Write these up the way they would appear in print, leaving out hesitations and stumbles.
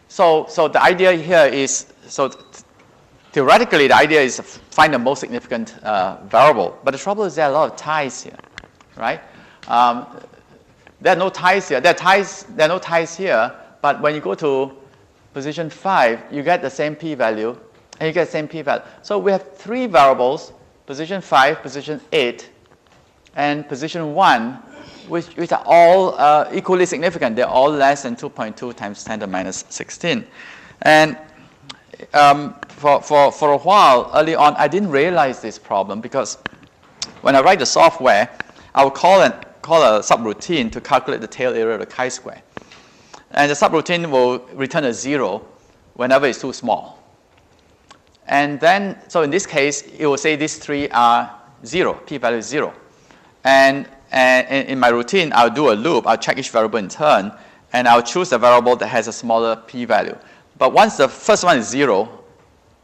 So the idea here is, theoretically, the idea is to find the most significant variable. But the trouble is there are a lot of ties here, right? There are no ties here. There are no ties here. But when you go to position 5, you get the same p-value, and you get the same p-value. So we have 3 variables, position 5, position 8, and position 1, which are all equally significant. They're all less than 2.2 times 10 to the minus 16. And for a while, early on, I didn't realize this problem because when I write the software, I will call a subroutine to calculate the tail area of the chi-square. And the subroutine will return a 0 whenever it's too small. And then, so in this case, it will say these 3 are 0, p-value is 0. And in my routine, I'll do a loop. I'll check each variable in turn, and I'll choose a variable that has a smaller p-value. But once the first one is 0,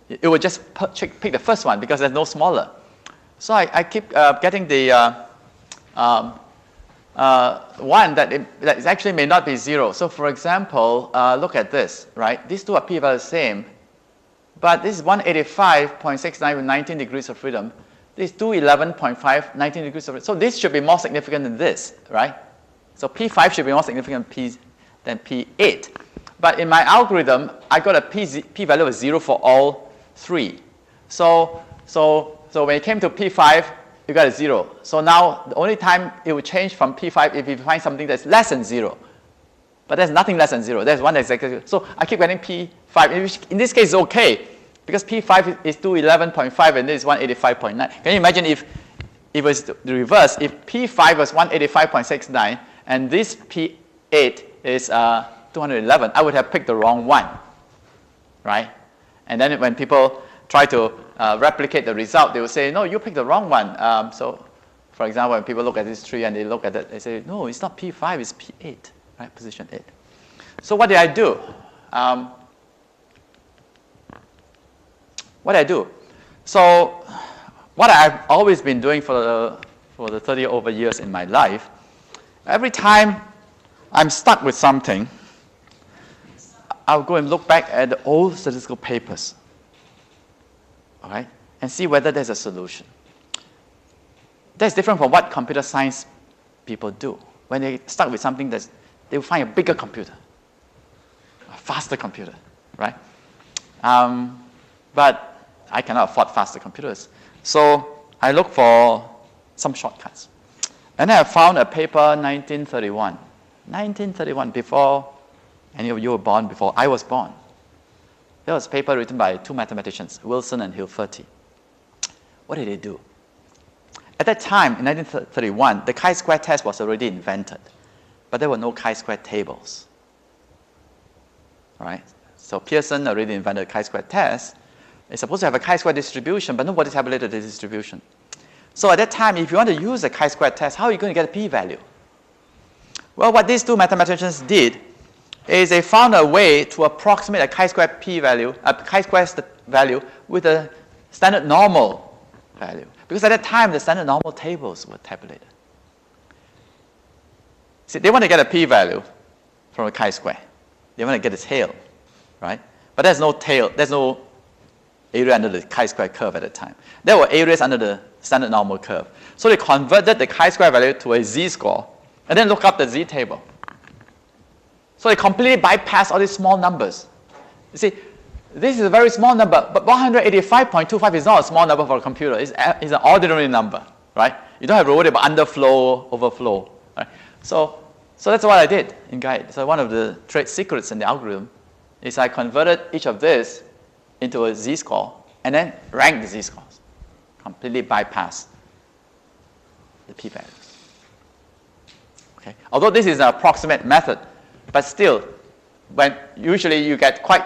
it will just pick the first one because there's no smaller. So I keep getting the one that actually may not be 0. So for example, look at this, right? These two are p-value the same, but this is 185.69 with 19 degrees of freedom. This is 211.5, 19 degrees of freedom. So this should be more significant than this, right? So P5 should be more significant than P8. But in my algorithm, I got a p-value of 0 for all 3. So when it came to P5, you got a 0. So now the only time it will change from P5 if you find something that's less than 0. But there's nothing less than 0. There's one that's exactly 0. So I keep getting P5. In this case, it's okay because P5 is 211.5 and this is 185.9. Can you imagine if it was the reverse? If P5 was 185.69 and this P8 is 211, I would have picked the wrong one, right? And then when people try to replicate the result, they will say, no, you picked the wrong one. So, for example, when people look at this tree and they look at it, they say, no, it's not P5, it's P8, right? Position 8. So what did I do? So what I've always been doing for the 30 over years in my life, every time I'm stuck with something, I'll go and look back at the old statistical papers, all right, and see whether there's a solution. That's different from what computer science people do. When they stuck with something, they will find a bigger computer, a faster computer, right? But I cannot afford faster computers. So I look for some shortcuts. And then I found a paper, 1931. 1931, before any of you were born, before I was born. There was a paper written by 2 mathematicians, Wilson and Hilferty. What did they do? At that time, in 1931, the chi-square test was already invented, but there were no chi-square tables. All right? So Pearson already invented the chi-square test. It's supposed to have a chi-square distribution, but nobody tabulated the distribution. So at that time, if you want to use a chi-square test, how are you going to get a p-value? Well, what these 2 mathematicians did is they found a way to approximate a chi-square p-value, a chi-square value with a standard normal value. Because at that time, the standard normal tables were tabulated. See, they want to get a p-value from a chi-square. They want to get a tail, right? But there's no tail, there's no area under the chi-square curve at the time. There were areas under the standard normal curve. So they converted the chi-square value to a z-score and then look up the z-table. So they completely bypass all these small numbers. You see, this is a very small number, but 185.25 is not a small number for a computer. It's an ordinary number, right? You don't have to worry about underflow, overflow, right? So that's what I did in Guide. So one of the trade secrets in the algorithm is I converted each of this into a z-score and then ranked the z-scores. Completely bypass the p-values. Okay? Although this is an approximate method, but still, when usually you get quite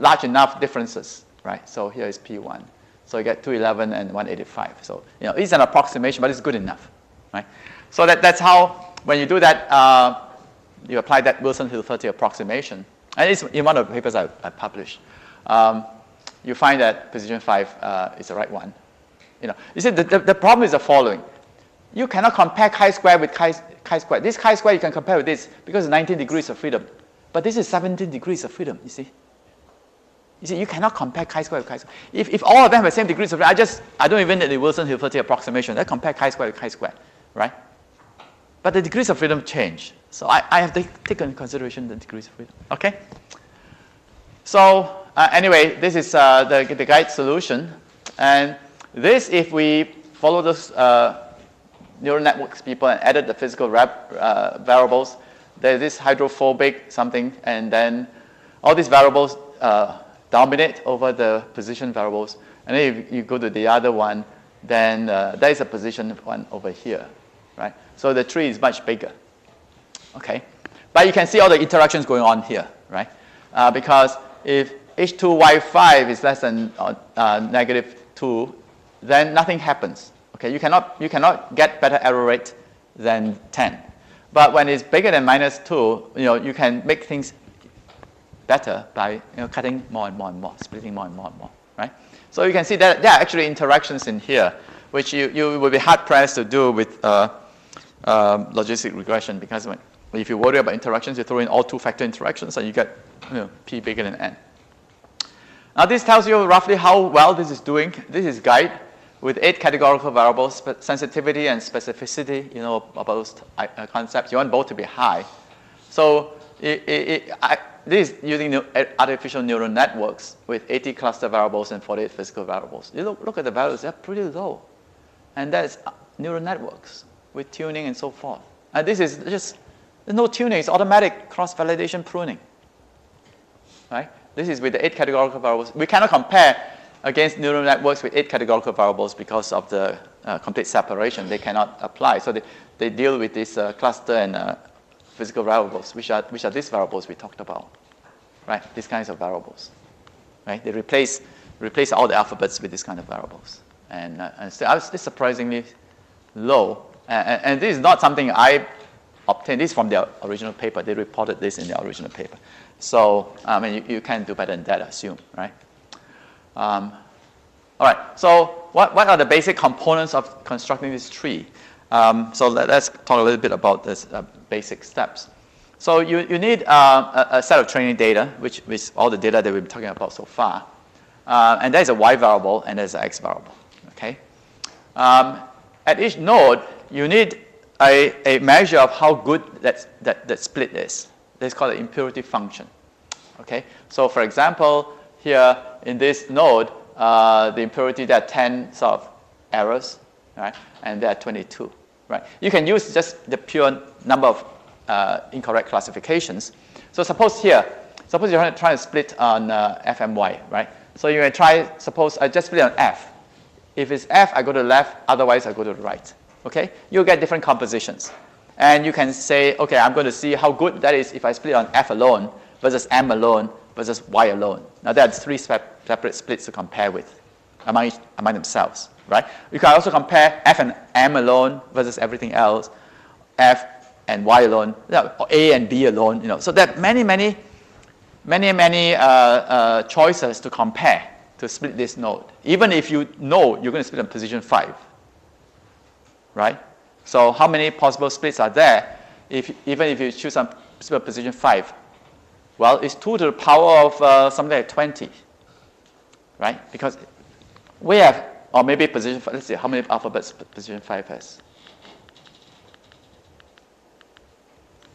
large enough differences, right? So here is P1. So you get 211 and 185. So it's an approximation, but it's good enough, right? So that's how, when you do that, you apply that Wilson-Hilferty approximation. And it's in one of the papers I published. You find that position 5 is the right one. You see, the problem is the following. You cannot compare chi-square with chi-square. This chi-square you can compare with this because it's 19 degrees of freedom. But this is 17 degrees of freedom, you see. You see, you cannot compare chi-square with chi-square. If all of them have the same degrees of freedom, I don't even need the Wilson-Hilferty approximation. I compare chi-square with chi-square, right? But the degrees of freedom change. So I have to take into consideration the degrees of freedom, okay? So anyway, this is the guide solution. And this, if we follow those neural networks people and added the physical variables, there's this hydrophobic something, and then all these variables dominate over the position variables. And then if you go to the other one, then there is a position one over here, right? So the tree is much bigger, okay? But you can see all the interactions going on here, right? Because if H2Y5 is less than -2, then nothing happens, okay? You cannot get better error rate than 10. But when it's bigger than -2, you can make things better by cutting more and more and more, splitting more and more and more, right? So you can see that there are actually interactions in here, which you will be hard-pressed to do with logistic regression, because if you worry about interactions, you throw in all two-factor interactions and you get P bigger than N. Now this tells you roughly how well this is doing. This is guide with 8 categorical variables, sensitivity and specificity, about those concepts. You want both to be high. So this is using artificial neural networks with 80 cluster variables and 48 physical variables. You look at the values, they're pretty low. And that's neural networks with tuning and so forth. And this is just, there's no tuning, it's automatic cross-validation pruning. Right? This is with the 8 categorical variables. We cannot compare against neural networks with 8 categorical variables because of the complete separation. They cannot apply. So they deal with this cluster and physical variables, which are these variables we talked about, right? These kinds of variables, right? They replace all the alphabets with these kind of variables, and so it's surprisingly low. And this is not something I obtained. This is from their original paper. They reported this in their original paper. So I mean, you can do better than that, I assume, right? All right. So what are the basic components of constructing this tree? So let's talk a little bit about this basic steps. So you need a set of training data, which is all the data that we've been talking about so far. And there's a y variable and there's an x variable. Okay. At each node, you need a measure of how good that split is. This is called an impurity function. Okay. So for example, here in this node, the impurity, there are 10 sort of errors, right? And there are 22. Right. You can use just the pure number of incorrect classifications. So suppose you're trying to split on f and y, right? So you can try, suppose I just split on f. If it's f, I go to the left, otherwise I go to the right. Okay? You'll get different compositions. And you can say, okay, I'm going to see how good that is if I split on f alone versus m alone versus y alone. Now there are 3 separate splits to compare with among themselves. Right? You can also compare f and m alone versus everything else, f and y alone, or a and b alone. So there are many choices to compare to split this node. Even if you know you're going to split on position 5, right? So how many possible splits are there? Even if you choose on position 5, well, it's 2 to the power of something like 20, right? Because we have. Or maybe position 5, let's see, how many alphabets position 5 has?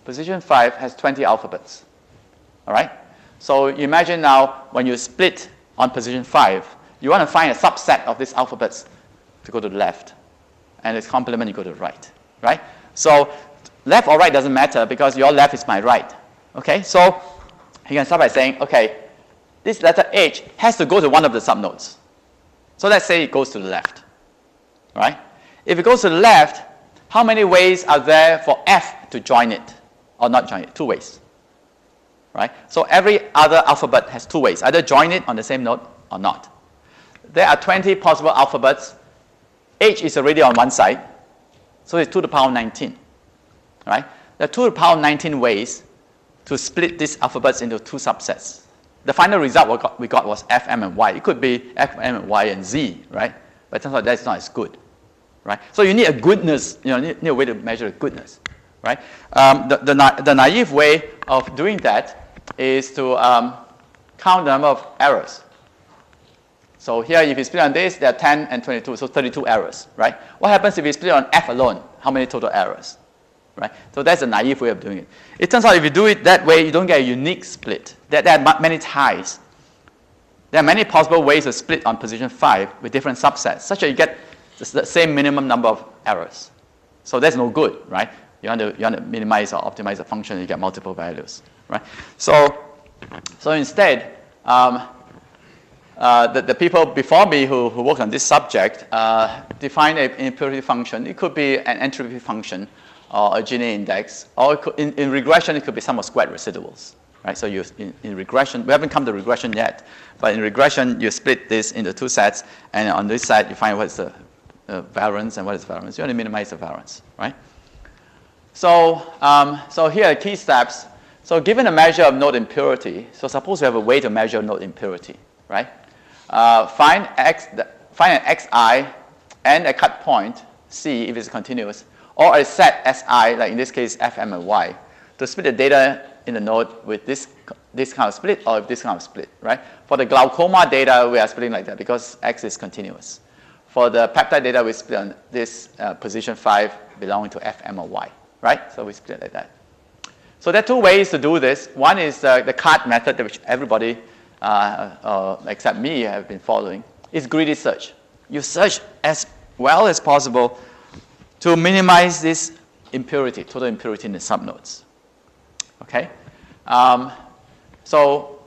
Position 5 has 20 alphabets, all right? So imagine now when you split on position 5, you want to find a subset of these alphabets to go to the left, and its complement you go to the right, right? So left or right doesn't matter because your left is my right, okay? So you can start by saying, okay, this letter H has to go to one of the subnodes. So let's say it goes to the left, right? If it goes to the left, how many ways are there for F to join it or not join it? 2 ways, right? So every other alphabet has 2 ways, either join it on the same node or not. There are 20 possible alphabets. H is already on one side, so it's 2 to the power 19, right? There are 2 to the power 19 ways to split these alphabets into 2 subsets. The final result we got was F, M, and Y. It could be F, M, and Y, and Z, right? But it turns out that's not as good, right? So you need a goodness, need a way to measure the goodness, right? The naive way of doing that is to count the number of errors. So here, if you split on this, there are 10 and 22, so 32 errors, right? What happens if you split on F alone? How many total errors, right? So that's a naive way of doing it. It turns out if you do it that way, you don't get a unique split. There are many ties. There are many possible ways to split on position 5 with different subsets, such that you get the same minimum number of errors. So that's no good, right? You want to minimize or optimize the function, you get multiple values, right? So instead, the people before me who worked on this subject defined an impurity function. It could be an entropy function or a Gini index, or it could, in regression, it could be sum of squared residuals, right? So in regression, we haven't come to regression yet, but in regression, you split this into two sets, and on this side, you find what's the variance and what is variance. You want to minimize the variance, right? So here are key steps. So given a measure of node impurity, so suppose we have a way to measure node impurity, right? Find an xi and a cut point c if it's continuous, or a set si, like in this case fm and y, to split the data in the node with this kind of split or this kind of split, right? For the glaucoma data, we are splitting like that because x is continuous. For the peptide data, we split on this position 5 belonging to fm or y, right? So we split like that. So there are two ways to do this. One is the CART method, which everybody except me have been following. It's greedy search. You search as well as possible to minimize this impurity, total impurity in the subnodes. Okay? So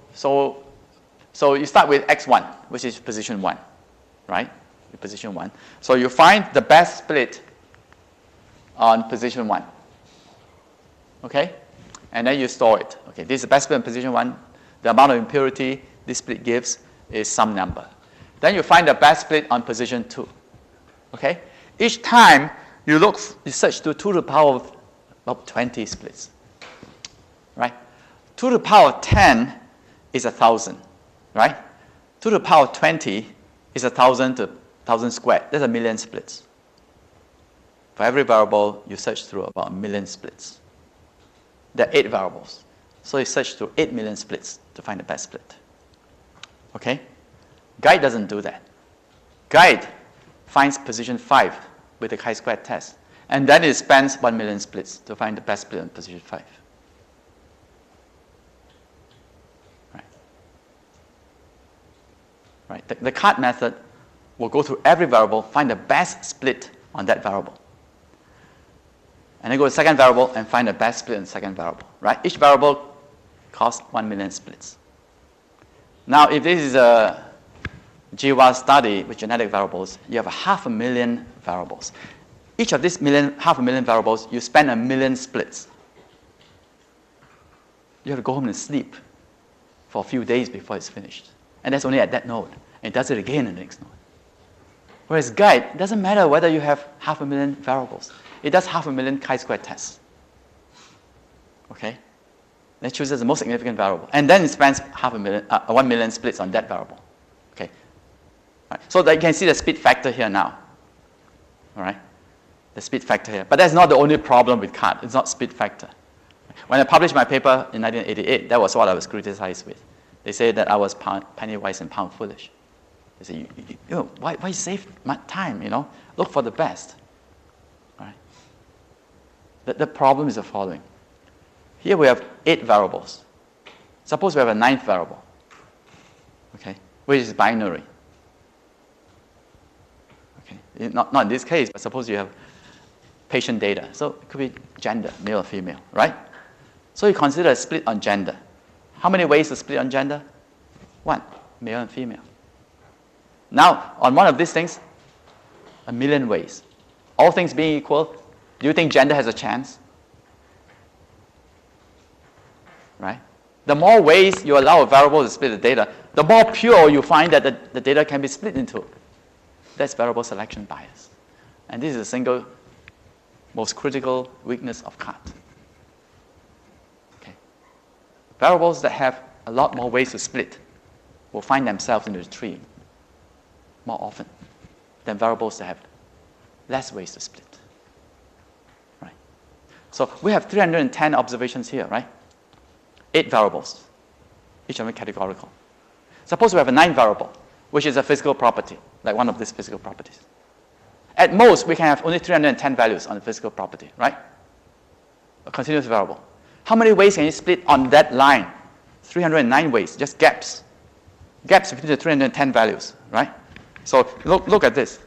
you start with x1, which is position 1, right? Position 1. So you find the best split on position 1. Okay? And then you store it. Okay, this is the best split on position 1. The amount of impurity this split gives is some number. Then you find the best split on position 2. Okay? Each time you search to 2 to the power of about 20 splits. Right? 2 to the power of 10 is 1,000. Right? 2 to the power of 20 is 1,000 to 1,000 squared. That's 1,000,000 splits. For every variable, you search through about 1,000,000 splits. There are 8 variables. So you search through 8,000,000 splits to find the best split. Okay? Guide doesn't do that. Guide finds position 5 with the chi-square test. And then it spends 1,000,000 splits to find the best split on position 5. Right? The CART method will go through every variable, find the best split on that variable. And then go to the second variable and find the best split on the second variable. Right? Each variable costs 1,000,000 splits. Now, if this is a GWAS study with genetic variables, you have 500,000 variables. Each of these 500,000 variables, you spend 1,000,000 splits. You have to go home and sleep for a few days before it's finished. And that's only at that node. And it does it again in the next node. Whereas guide, it doesn't matter whether you have 500,000 variables. It does 500,000 chi-square tests. Okay? It chooses the most significant variable. And then it spends 1,000,000 splits on that variable. Okay? Right. So that you can see the speed factor here now. All right? The speed factor here. But that's not the only problem with CART. It's not speed factor. When I published my paper in 1988, that was what I was criticized with. They say that I was penny wise and pound foolish. They say, why save my time, Look for the best. All right? The problem is the following. Here we have 8 variables. Suppose we have a 9th variable, okay, which is binary. Okay, not in this case, but suppose you have patient data. So it could be gender, male or female, right? So you consider a split on gender. How many ways to split on gender? 1, male and female. Now, on one of these things, 1,000,000 ways. All things being equal, do you think gender has a chance? Right? The more ways you allow a variable to split the data, the more pure you find that the data can be split into. That's variable selection bias. And this is the single most critical weakness of CART. Okay. Variables that have a lot more ways to split will find themselves in the tree more often than variables that have less ways to split. Right? So we have 310 observations here, right? 8 variables. each of them categorical. Suppose we have a 9 variable, which is a physical property, like one of these physical properties. At most, we can have only 310 values on the physical property, right? A continuous variable. How many ways can you split on that line? 309 ways, just gaps. Gaps between the 310 values, right? So look at this.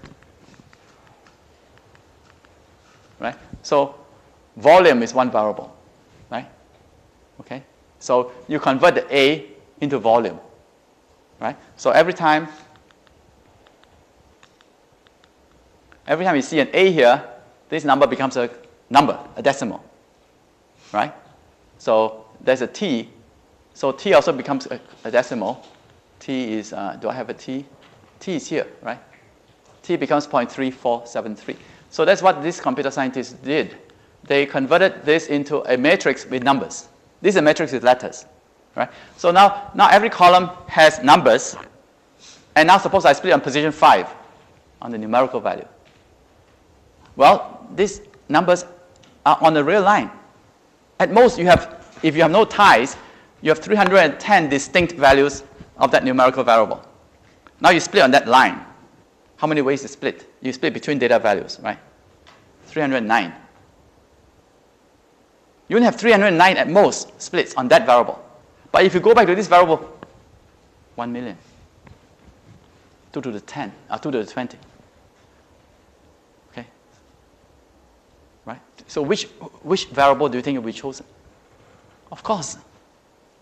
Right? So volume is one variable, right? Okay? So you convert the A into volume, right? So every time you see an A here, this number becomes a number, a decimal, right? So there's a T. So T also becomes a decimal. T is, do I have a T? T is here, right? T becomes 0.3473. So that's what these computer scientists did. They converted this into a matrix with numbers. This is a matrix with letters, right? So now every column has numbers. And now suppose I split on position 5 on the numerical value. Well, these numbers are on the real line. At most, if you have no ties, you have 310 distinct values of that numerical variable. Now you split on that line. How many ways to split? You split between data values, right? 309. You only have 309 at most splits on that variable. But if you go back to this variable, 1 million. 2 to the 10, 2 to the 20. Okay? Right? So which variable do you think will be chosen? Of course,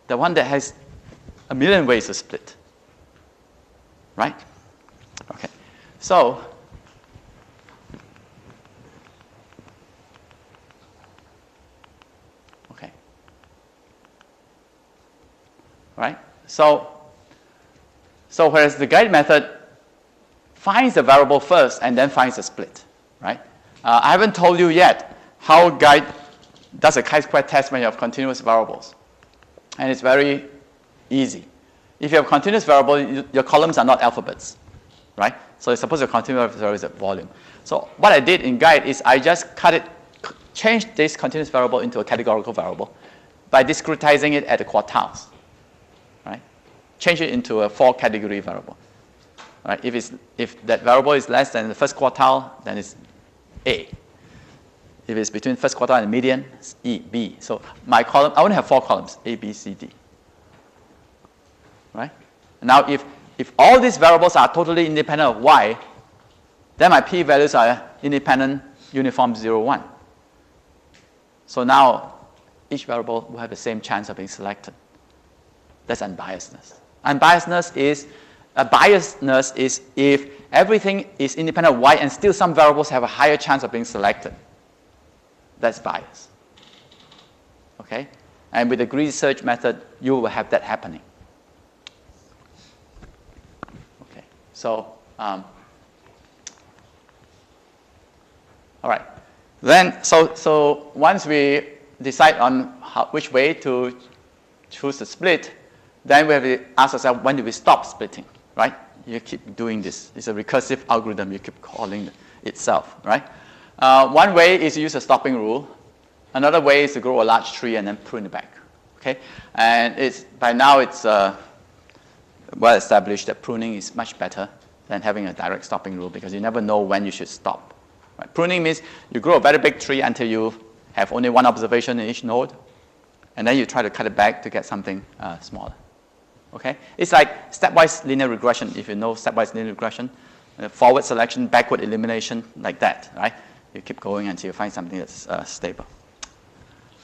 the one that has a million ways to split. Right? Okay. So, okay. Right? So whereas the guide method finds the variable first and then finds the split, right? I haven't told you yet how guide does a chi-square test when you have continuous variables. And it's very easy. If you have continuous variable, your columns are not alphabets, right? So suppose your continuous variable is a volume. So what I did in guide is I just changed this continuous variable into a categorical variable by discretizing it at the quartiles, right? Change it into a 4-category variable, right? If that variable is less than the first quartile, then it's A. If it's between first quartile and the median, it's E, B. So my column, I only have 4 columns, A, B, C, D. Right? Now, if all these variables are totally independent of Y, then my p-values are independent, uniform, 0, 1. So now, each variable will have the same chance of being selected. That's unbiasedness. Unbiasedness is if everything is independent of Y and still some variables have a higher chance of being selected. That's bias. Okay? And with the greedy search method, you will have that happening. Okay. So, all right. Then, so once we decide on which way to choose the split, then we have to ask ourselves, when do we stop splitting, right? You keep doing this. It's a recursive algorithm. You keep calling itself, right? One way is to use a stopping rule. Another way is to grow a large tree and then prune it back, okay? And by now it's well established that pruning is much better than having a direct stopping rule because you never know when you should stop. Right? Pruning means you grow a very big tree until you have only one observation in each node, and then you try to cut it back to get something smaller. Okay? It's like stepwise linear regression, if you know stepwise linear regression. Forward selection, backward elimination, like that, right? You keep going until you find something that's stable.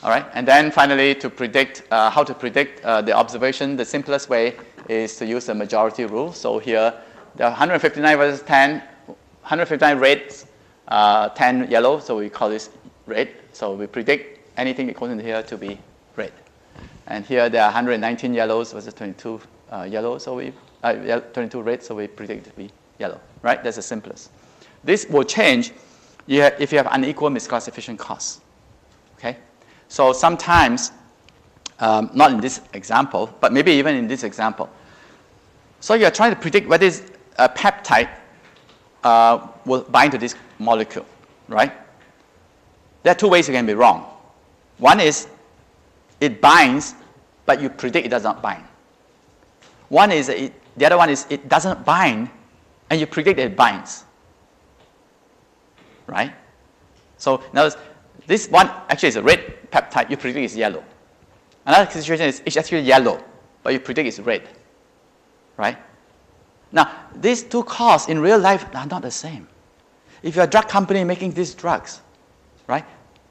All right? And then finally, to predict, how to predict the observation, the simplest way is to use the majority rule. So here, there are 159 versus 10, 159 reds, 10 yellow, so we call this red. So we predict anything that goes in here to be red. And here there are 119 yellows versus 22 yellow, so 22 red, so we predict it to be yellow, right? That's the simplest. This will change if you have unequal misclassification costs, okay? So sometimes, not in this example, but maybe even in this example. So you're trying to predict whether a peptide will bind to this molecule, right? There are 2 ways you can be wrong. One is it binds, but you predict it does not bind. One is, the other one is it doesn't bind, and you predict that it binds. Right? So now this one actually is a red peptide, you predict it's yellow. Another situation is it's actually yellow, but you predict it's red. Right? Now, these two costs in real life are not the same. If you're a drug company making these drugs, right?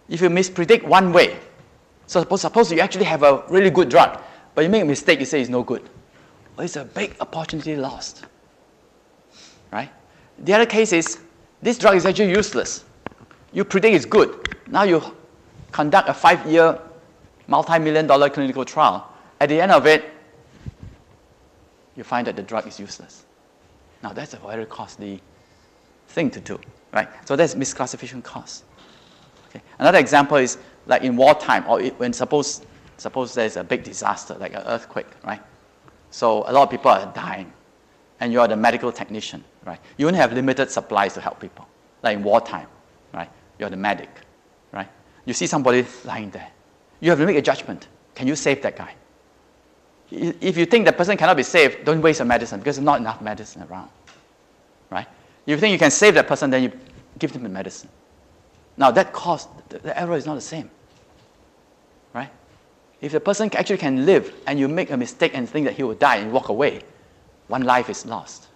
If you mispredict one way, so suppose you actually have a really good drug, but you make a mistake, you say it's no good. Well, it's a big opportunity lost. Right? The other case is this drug is actually useless. You predict it's good. Now you conduct a 5-year, multi-million-dollar clinical trial. At the end of it, you find that the drug is useless. Now that's a very costly thing to do, right? So that's misclassification cost. Okay. Another example is like in wartime, or when suppose there's a big disaster, like an earthquake, right? So a lot of people are dying, and you are the medical technician, right? You only have limited supplies to help people, like in wartime, right? You're the medic, right? You see somebody lying there. You have to make a judgment. Can you save that guy? If you think that person cannot be saved, don't waste your medicine because there's not enough medicine around, right? If you think you can save that person, then you give them the medicine. Now that cost, the error is not the same, right? If the person actually can live and you make a mistake and think that he will die and walk away, one life is lost.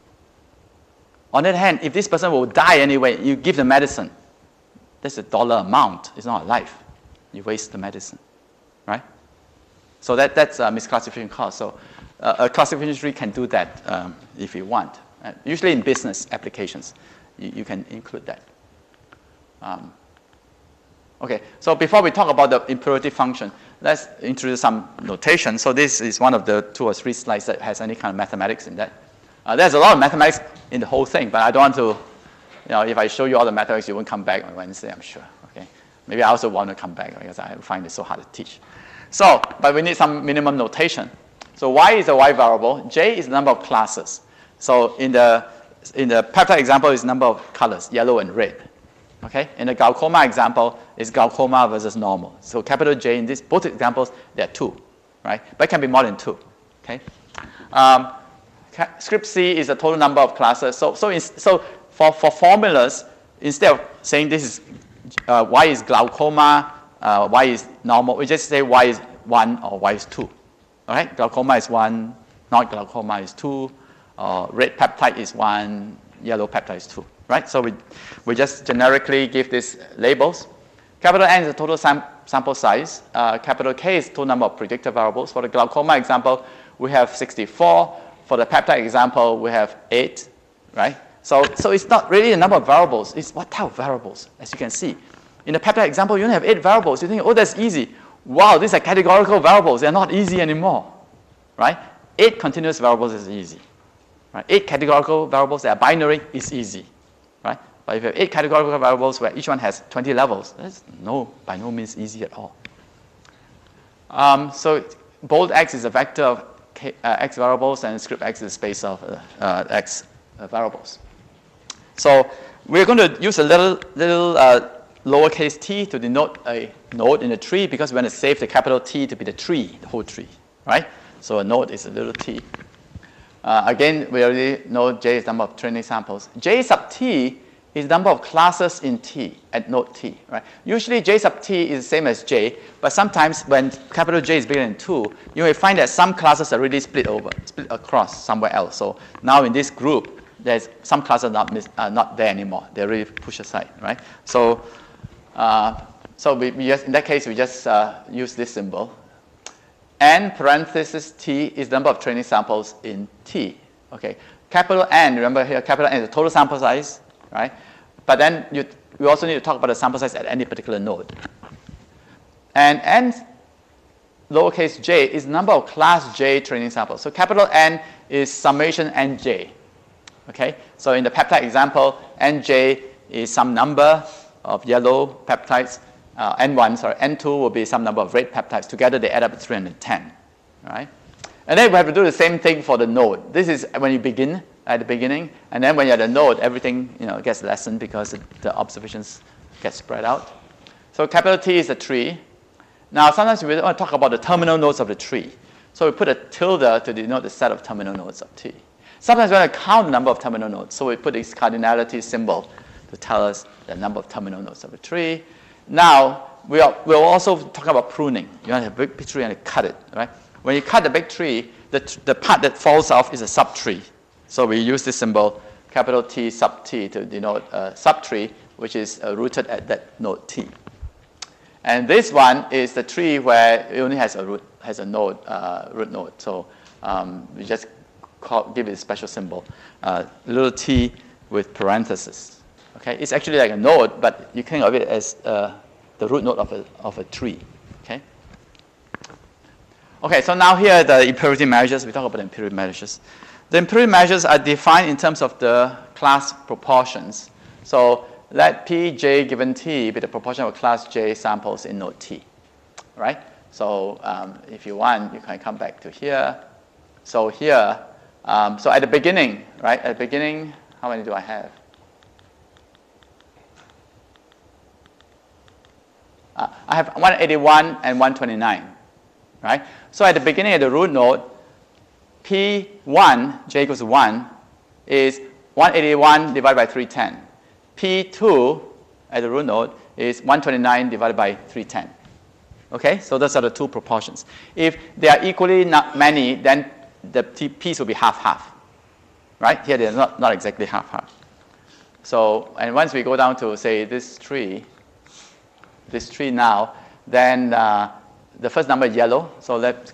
On the other hand, if this person will die anyway, you give the medicine, that's a dollar amount, it's not a life. You waste the medicine, right? So that's a misclassification cost. So a classification tree can do that if you want. Usually in business applications, you can include that. Okay, so before we talk about the imperative function, let's introduce some notation. So this is one of the 2 or 3 slides that has any kind of mathematics in that. There's a lot of mathematics in the whole thing, but I don't want to, if I show you all the mathematics, you won't come back on Wednesday, I'm sure. Okay, maybe I also want to come back because I find it so hard to teach. So, but we need some minimum notation. So y is a y variable. J is the number of classes. So in the peptide example, is number of colors, yellow and red. Okay. In the glaucoma example, it's glaucoma versus normal. So capital J in both examples, there are 2, right? But it can be more than 2. Okay. Script C is the total number of classes. So for formulas, instead of saying this is y is glaucoma, y is normal, we just say y is 1 or y is 2. All right? Glaucoma is 1, not glaucoma is 2, red peptide is 1, yellow peptide is 2. Right? So we just generically give these labels. Capital N is the total sample size. Capital K is the total number of predictor variables. For the glaucoma example, we have 64. For the peptide example, we have 8. Right? So it's not really the number of variables. It's what type of variables, as you can see. In the peptide example, you only have 8 variables. You think, oh, that's easy. Wow, these are categorical variables. They're not easy anymore. Right? 8 continuous variables is easy. Right? 8 categorical variables that are binary is easy. Right? But if you have 8 categorical variables where each one has 20 levels, that's by no means easy at all. So bold X is a vector of X variables, and script X is a space of X variables. So we're going to use a little lowercase t to denote a node in the tree because we want to save the capital T to be the tree, the whole tree, right? So a node is a little t. Again, we already know J is the number of training samples. J sub t is the number of classes in T at node T, right? Usually J sub T is the same as J, but sometimes when capital J is bigger than 2, you may find that some classes are really split across somewhere else. So now in this group, there's some classes are not there anymore. They're really pushed aside, right? So we just, in that case, we just use this symbol. N parenthesis T is the number of training samples in T. Okay, capital N, remember here, capital N is the total sample size, right? But then we also need to talk about the sample size at any particular node. And N lowercase j is the number of class J training samples. So capital N is summation Nj. Okay, so in the peptide example, Nj is some number of yellow peptides. N2 will be some number of red peptides. Together, they add up to 310, right? And then we have to do the same thing for the node. This is when you begin, at the beginning, and then when you're at the node, everything gets lessened because the observations get spread out. So capital T is a tree. Now, sometimes we want to talk about the terminal nodes of the tree. So we put a tilde to denote the set of terminal nodes of T. Sometimes we want to count the number of terminal nodes, so we put this cardinality symbol to tell us the number of terminal nodes of a tree. Now, we'll also talk about pruning. You want to have a big tree and you cut it, right? When you cut the big tree, the part that falls off is a subtree. So we use this symbol, capital T sub T, to denote a subtree, which is rooted at that node T. And this one is the tree where it only has a root, root node. So we just give it a special symbol, little t with parentheses. Okay, it's actually like a node, but you think of it as the root node of a tree. Okay. Okay, so now here are the impurity measures. We talk about the impurity measures. The impurity measures are defined in terms of the class proportions. So let Pj given T be the proportion of class J samples in node T, right? So if you want, you can come back to here. So here, so at the beginning, right? At the beginning, how many do I have? I have 181 and 129, right? So at the beginning of the root node, P1, J equals 1, is 181 divided by 310. P2 at the root node is 129 divided by 310. Okay, so those are the two proportions. If they are equally not many, then the P's will be half-half. Right? Here they're not exactly half-half. So, and once we go down to, say, this tree now, then the first number is yellow. So let's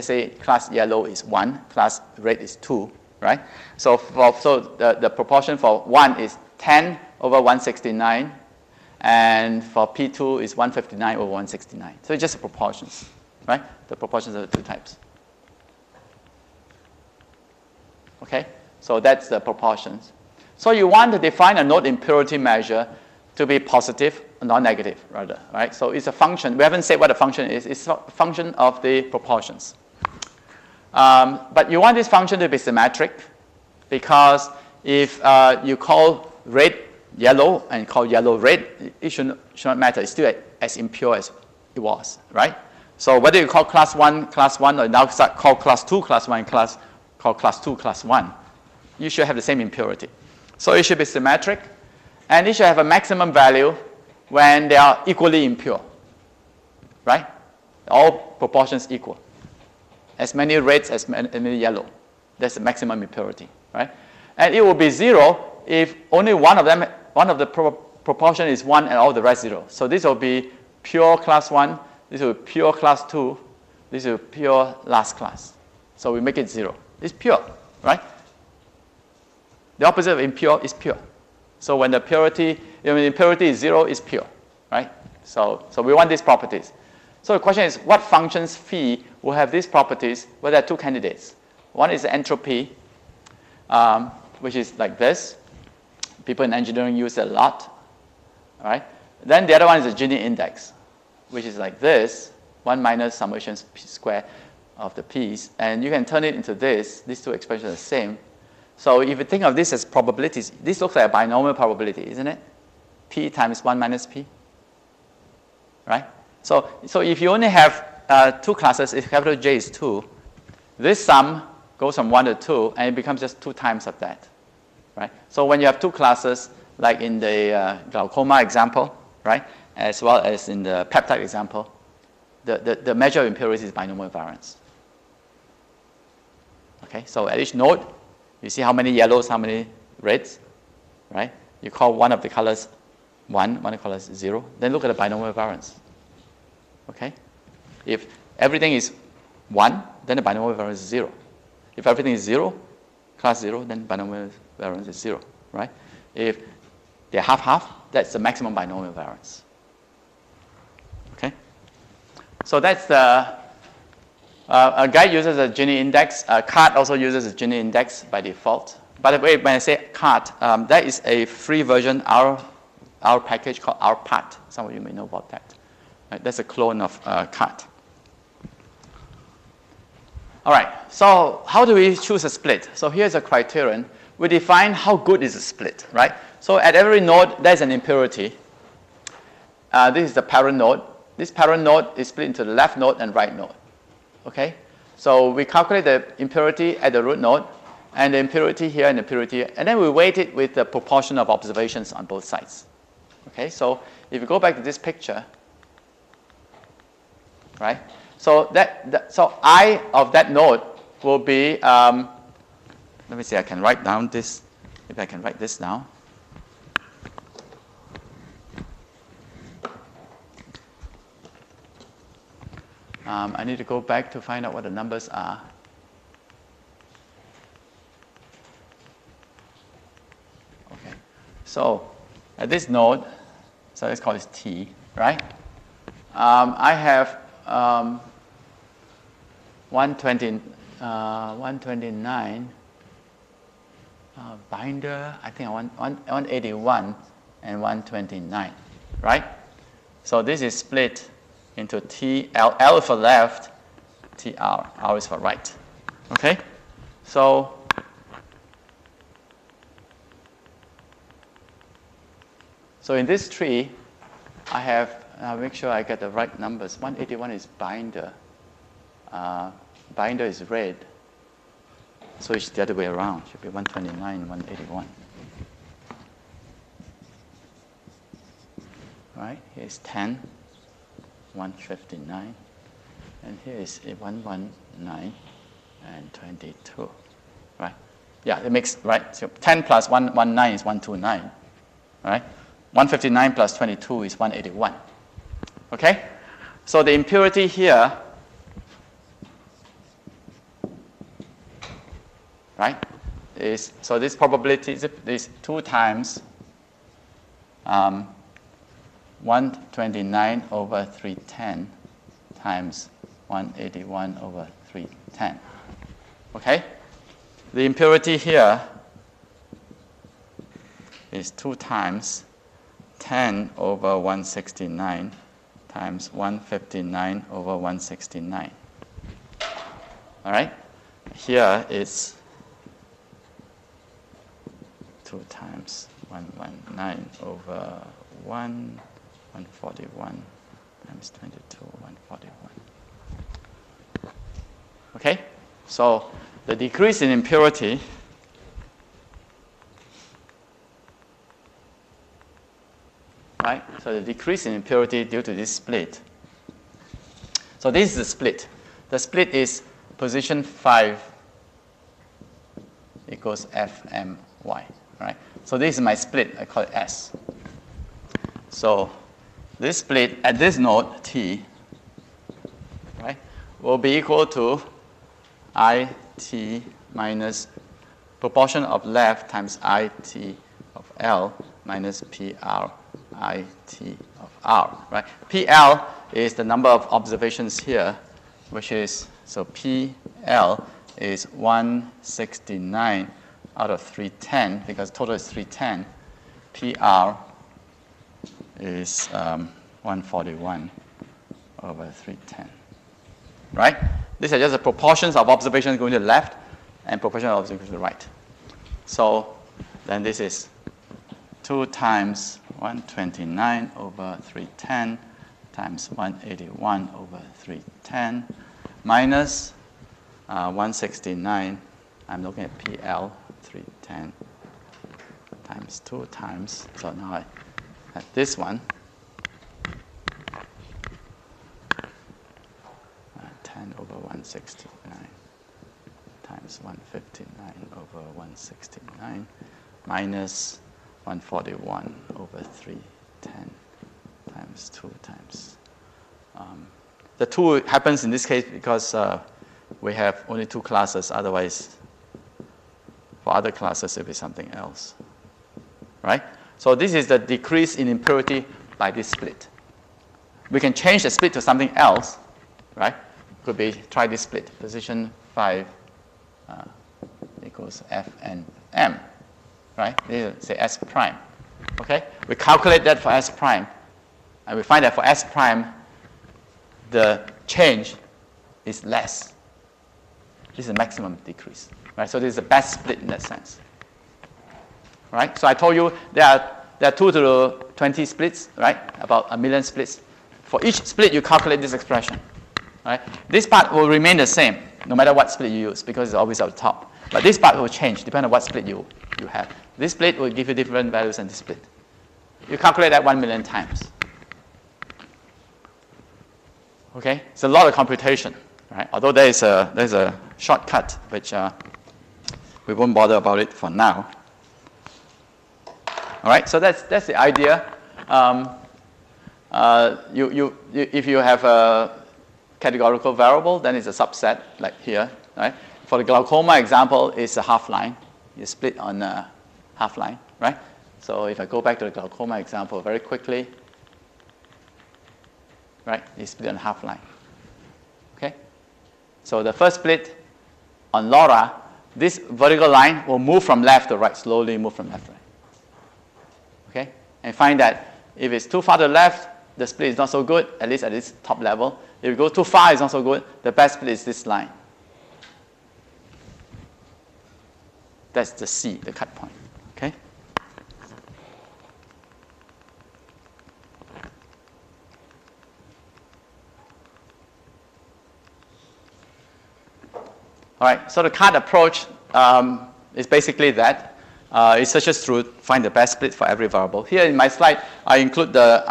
say class yellow is 1, class red is 2, right? So the proportion for 1 is 10 over 169, and for P2 is 159 over 169. So it's just the proportions, right? The proportions of the two types. Okay, so that's the proportions. So you want to define a node impurity measure to be positive, non-negative, rather, right? So it's a function. We haven't said what the function is. It's a function of the proportions. But you want this function to be symmetric, because if you call red yellow and call yellow red, it should not matter. It's still as impure as it was, right? So whether you call class 1, or now call class 2, class 1, call class 2, class 1, you should have the same impurity. So it should be symmetric, and it should have a maximum value when they are equally impure, right? All proportions equal. As many reds as many yellow. That's the maximum impurity, right? And it will be 0 if only one of the proportion is 1 and all the rest 0. So this will be pure class 1, this will be pure class 2, this will be pure last class. So we make it 0. It's pure, right? The opposite of impure is pure. So when the impurity is 0, it's pure, right? So we want these properties. So the question is, what functions phi will have these properties? Well, there are two candidates. One is the entropy, which is like this. People in engineering use it a lot. All right? Then the other one is the Gini index, which is like this, 1 minus summation square of the p's. And you can turn it into this. These two expressions are the same. So if you think of this as probabilities, this looks like a binomial probability, isn't it? P times 1 minus P. Right? So if you only have two classes, if capital J is 2, this sum goes from 1 to 2, and it becomes just 2 times of that. Right? So when you have two classes, like in the glaucoma example, right, as well as in the peptide example, the measure of impurity is binomial variance. Okay, so at each node, you see how many yellows, how many reds, right? You call one of the colors 1, one of the colors 0. Then look at the binomial variance. Okay? If everything is 1, then the binomial variance is 0. If everything is 0, class 0, then binomial variance is 0, right? If they're half-half, that's the maximum binomial variance. Okay? So that's the... a guide uses a Gini index. CART also uses a Gini index by default. By the way, when I say CART, that is a free version, our package called RPAT. Some of you may know about that. Right? That's a clone of CART. All right, so how do we choose a split? So here's a criterion. We define how good is a split, right? So at every node, there's an impurity. This is the parent node. This parent node is split into the left node and right node. Okay? So we calculate the impurity at the root node, and the impurity here and the impurity here, and then we weight it with the proportion of observations on both sides. Okay, so if you go back to this picture, right? So so I of that node will be, let me see, I can write down this, if I can write this down. I need to go back to find out what the numbers are. Okay, so at this node, so let's call this T, right? I have 129 binder, I think 181 and 129, right? So this is split into TL, L for left, TR, R is for right. Okay? So in this tree, I have, make sure I get the right numbers. 181 is binder. Binder is red. So it's the other way around. It should be 129, 181. Right? Here's 10. 159, and here is 119 and 22, right? Yeah, it makes, right? So 10 plus 119 is 129, right? 159 plus 22 is 181, okay? So the impurity here, right, is, so this probability is 2 times 129 over 310 times 181 over 310. Okay? The impurity here is 2 times 10 over 169 times 159 over 169. All right? Here is 2 times 119 over 141 times 22, 141. Okay? So the decrease in impurity right? So the decrease in impurity due to this split. So this is the split. The split is position 5 equals FMY, right? So this is my split. I call it S. So this split at this node T, right, will be equal to IT minus proportion of left times IT of L minus PR IT of R, right? PL is the number of observations here, which is, so PL is 169 out of 310, because total is 310. PR is 141 over 310, right? These are just the proportions of observations going to the left and proportion of observations to the right. So then this is 2 times 129 over 310 times 181 over 310 minus 169. I'm looking at PL, 310 times 2 times. So now I have this one. 10 over 169 times 159 over 169 minus 141 over 310 times 2 times. The 2 happens in this case because we have only 2 classes. Otherwise, for other classes, it will be something else. Right? So this is the decrease in impurity by this split. We can change the split to something else. Right? Could be, try this split. Position 5 equals F and M. Right? This is, say, S prime. Okay? We calculate that for S prime. And we find that for S prime, the change is less. This is the maximum decrease. Right? So this is the best split in that sense. Right? So I told you there are 2 to the 20 splits, right? About 1 million splits. For each split, you calculate this expression. Right? This part will remain the same. no matter what split you use, because it's always at the top. But this part will change depending on what split you have. This split will give you different values than this split. You calculate that 1 million times. Okay, it's a lot of computation, right? Although there's a shortcut, which we won't bother about it for now. All right, so that's the idea. If you have a categorical variable, then it's a subset, like here, right? For the glaucoma example, it's a half line. You split on a half line, right? So if I go back to the glaucoma example very quickly, right, you split on half line. Okay? So the first split on LoRa, this vertical line will move from left to right, slowly move from left to right. Okay? And find that if it's too far to the left, the split is not so good, at least at this top level. If you go too far, it's not so good. The best split is this line. That's the C, the cut point. Okay? All right, so the CAD approach is basically that. It searches through, find the best split for every variable. Here in my slide, I include the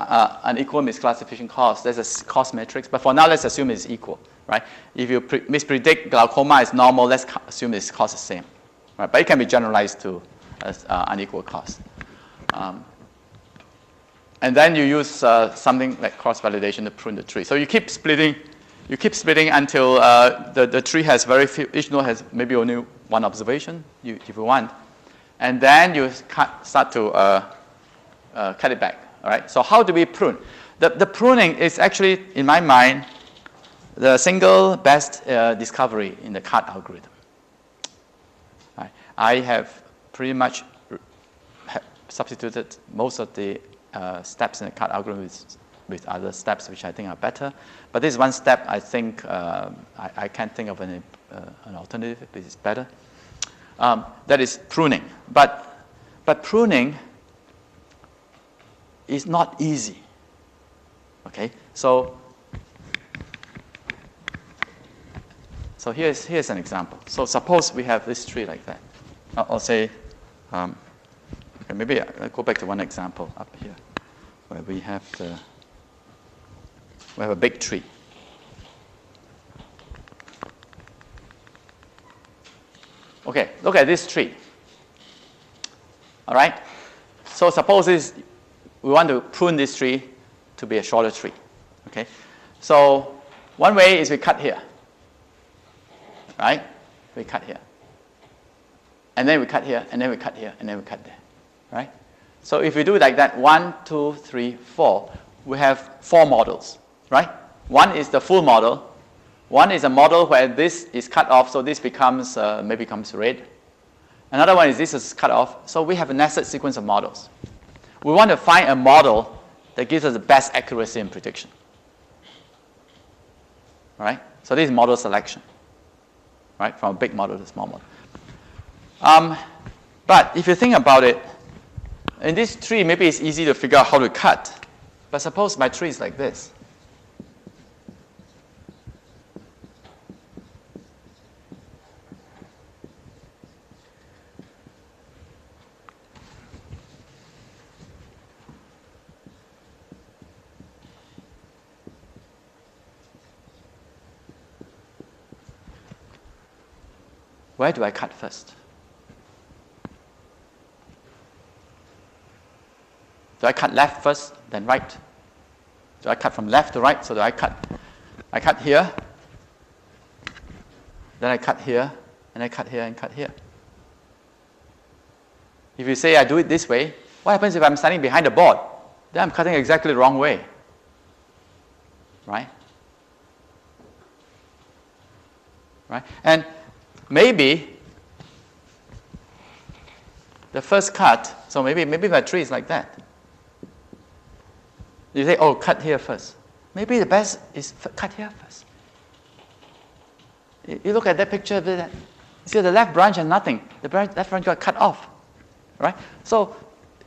unequal misclassification cost. There's a cost matrix, but for now, let's assume it's equal, right? If you mispredict glaucoma is normal, let's assume its cost is the same, right? But it can be generalized to as unequal cost. And then you use something like cross-validation to prune the tree. So you keep splitting until the tree has very few, each node has maybe only one observation, if you want. And then you start to cut it back. All right. So how do we prune? The pruning is actually, in my mind, the single best discovery in the CAD algorithm. Right. I have pretty much substituted most of the steps in the CAD algorithm with other steps which I think are better. But this is one step I think I can't think of an alternative which is better. That is pruning. But pruning is not easy. Okay? So here's an example. So suppose we have this tree like that. I'll say, okay, maybe I'll go back to one example up here where we have a big tree. Okay, look at this tree. All right? So suppose we want to prune this tree to be a shorter tree. Okay? So one way is we cut here. Right? We cut here. And then we cut here, and then we cut here, and then we cut there. Right? So if we do like that, 1, 2, 3, 4, we have 4 models. Right? One is the full model. One is a model where this is cut off, so this becomes maybe becomes red. Another one is this is cut off, so we have a nested sequence of models. We want to find a model that gives us the best accuracy in prediction. All right? So this is model selection, right? From a big model to a small model. But if you think about it, in this tree, maybe it's easy to figure out how to cut. But suppose my tree is like this. Where do I cut first? Do I cut left first, then right? Do I cut from left to right? So do I cut here, then I cut here, and I cut here and cut here. If you say I do it this way, what happens if I'm standing behind the board? Then I'm cutting exactly the wrong way. Right? Right? And maybe the first cut, so maybe my tree is like that. You say, oh, cut here first. Maybe the best is cut here first. You look at that picture, you see the left branch and nothing. The left branch got cut off. Right? So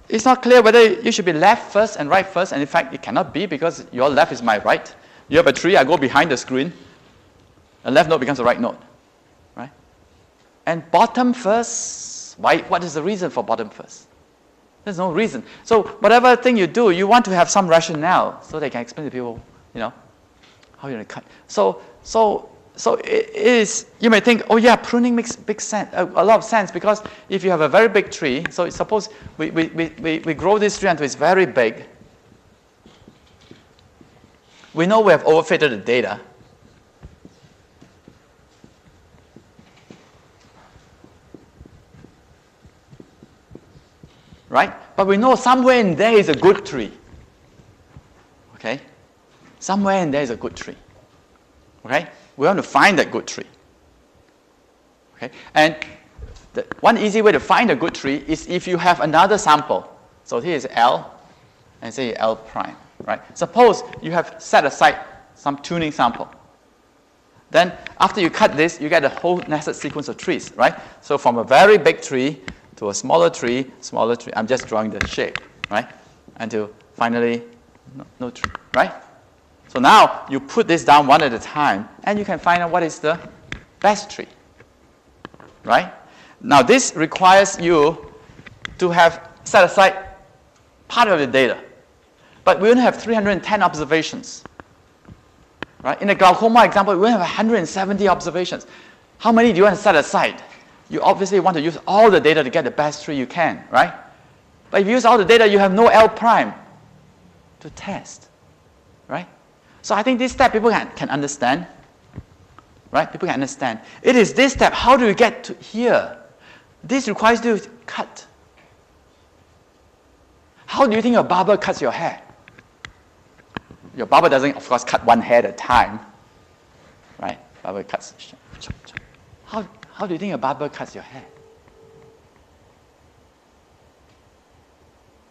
it's not clear whether you should be left first and right first, and in fact, it cannot be because your left is my right. You have a tree, I go behind the screen, the left node becomes the right node. And bottom first, why? What is the reason for bottom first? There's no reason. So whatever thing you do, you want to have some rationale so they can explain to people, how you're going to cut. So it is, you may think, oh yeah, pruning makes big sense, a lot of sense, because if you have a very big tree, so suppose we grow this tree until it's very big. We know we have overfitted the data. Right? But we know somewhere in there is a good tree. Okay? Somewhere in there is a good tree. Okay? We want to find that good tree. Okay? And one easy way to find a good tree is if you have another sample. So here is L, and say L prime. Right? Suppose you have set aside some tuning sample. Then after you cut this, you get a whole nested sequence of trees. Right? So from a very big tree to a smaller tree. I'm just drawing the shape, right? Until finally, no tree, right? So now you put this down one at a time, and you can find out what is the best tree, right? Now this requires you to have set aside part of the data, but we only have 310 observations, right? In the glaucoma example, we only have 170 observations. How many do you want to set aside? You obviously want to use all the data to get the best tree you can, right? But if you use all the data, you have no L prime to test, right? So I think this step people can understand, right? People can understand. It is this step. How do you get to here? This requires you to cut. How do you think your barber cuts your hair? Your barber doesn't, of course, cut one hair at a time, right? Barber cuts. How do you think a barber cuts your hair?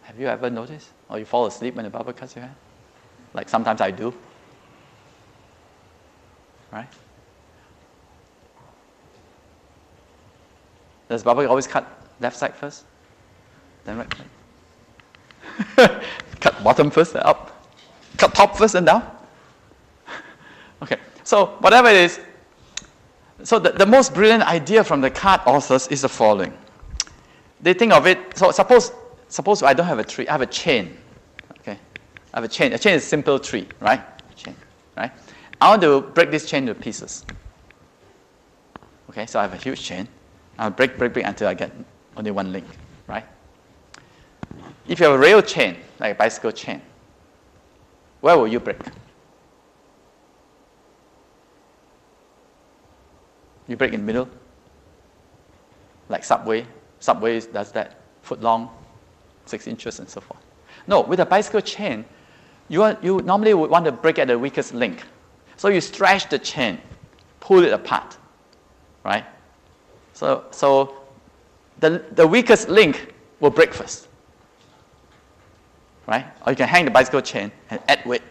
Have you ever noticed? Or you fall asleep when a barber cuts your hair? Like sometimes I do. Right? Does barber always cut left side first? Then right side? Cut bottom first, then up. Cut top first and down? Okay, so whatever it is, so the most brilliant idea from the card authors is the following. They think of it, so suppose I don't have a tree, I have a chain. Okay? I have a chain. A chain is a simple tree, right? A chain, right? I want to break this chain into pieces. Okay, so I have a huge chain. I'll break until I get only one link, right? If you have a rail chain, like a bicycle chain, where will you break? You break in the middle, like subway. Subway does that, foot long, 6 inches and so forth. No, with a bicycle chain, you normally would want to break at the weakest link. So you stretch the chain, pull it apart, right? So the weakest link will break first, right? Or you can hang the bicycle chain and add weight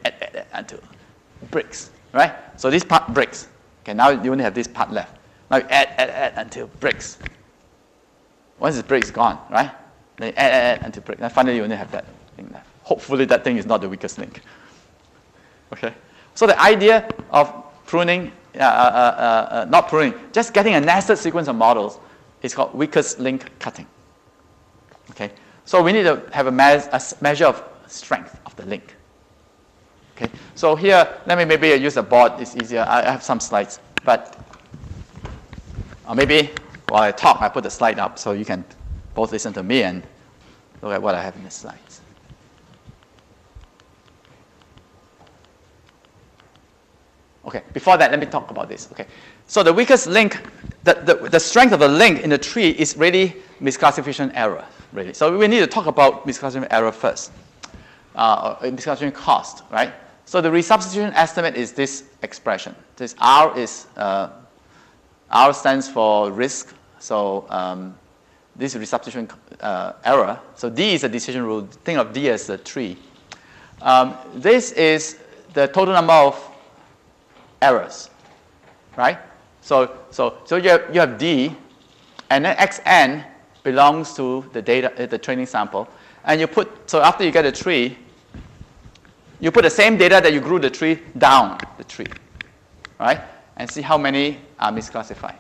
until it breaks, right? So this part breaks. Okay, now you only have this part left. Now you add until it breaks. Once it breaks, it's gone, right? Then you add until it breaks. And finally, you only have that thing left. Hopefully, that thing is not the weakest link. Okay? So the idea of pruning, not pruning, just getting a nested sequence of models is called weakest link cutting. Okay? So we need to have a measure of strength of the link. Okay? So here, let me maybe use a board. It's easier. I have some slides. But or maybe while I talk, I put the slide up so you can both listen to me and look at what I have in the slides. Okay, before that, let me talk about this. Okay, so the weakest link, the strength of the link in the tree is really misclassification error, really. So we need to talk about misclassification error first, misclassification cost, right? So the resubstitution estimate is this expression. This R is R stands for risk. So this is resubstitution error. So D is a decision rule. Think of D as the tree. This is the total number of errors, right? So you have D, and then xn belongs to the data, the training sample, and you put, so after you get a tree, you put the same data that you grew the tree down the tree, right? And see how many are misclassified.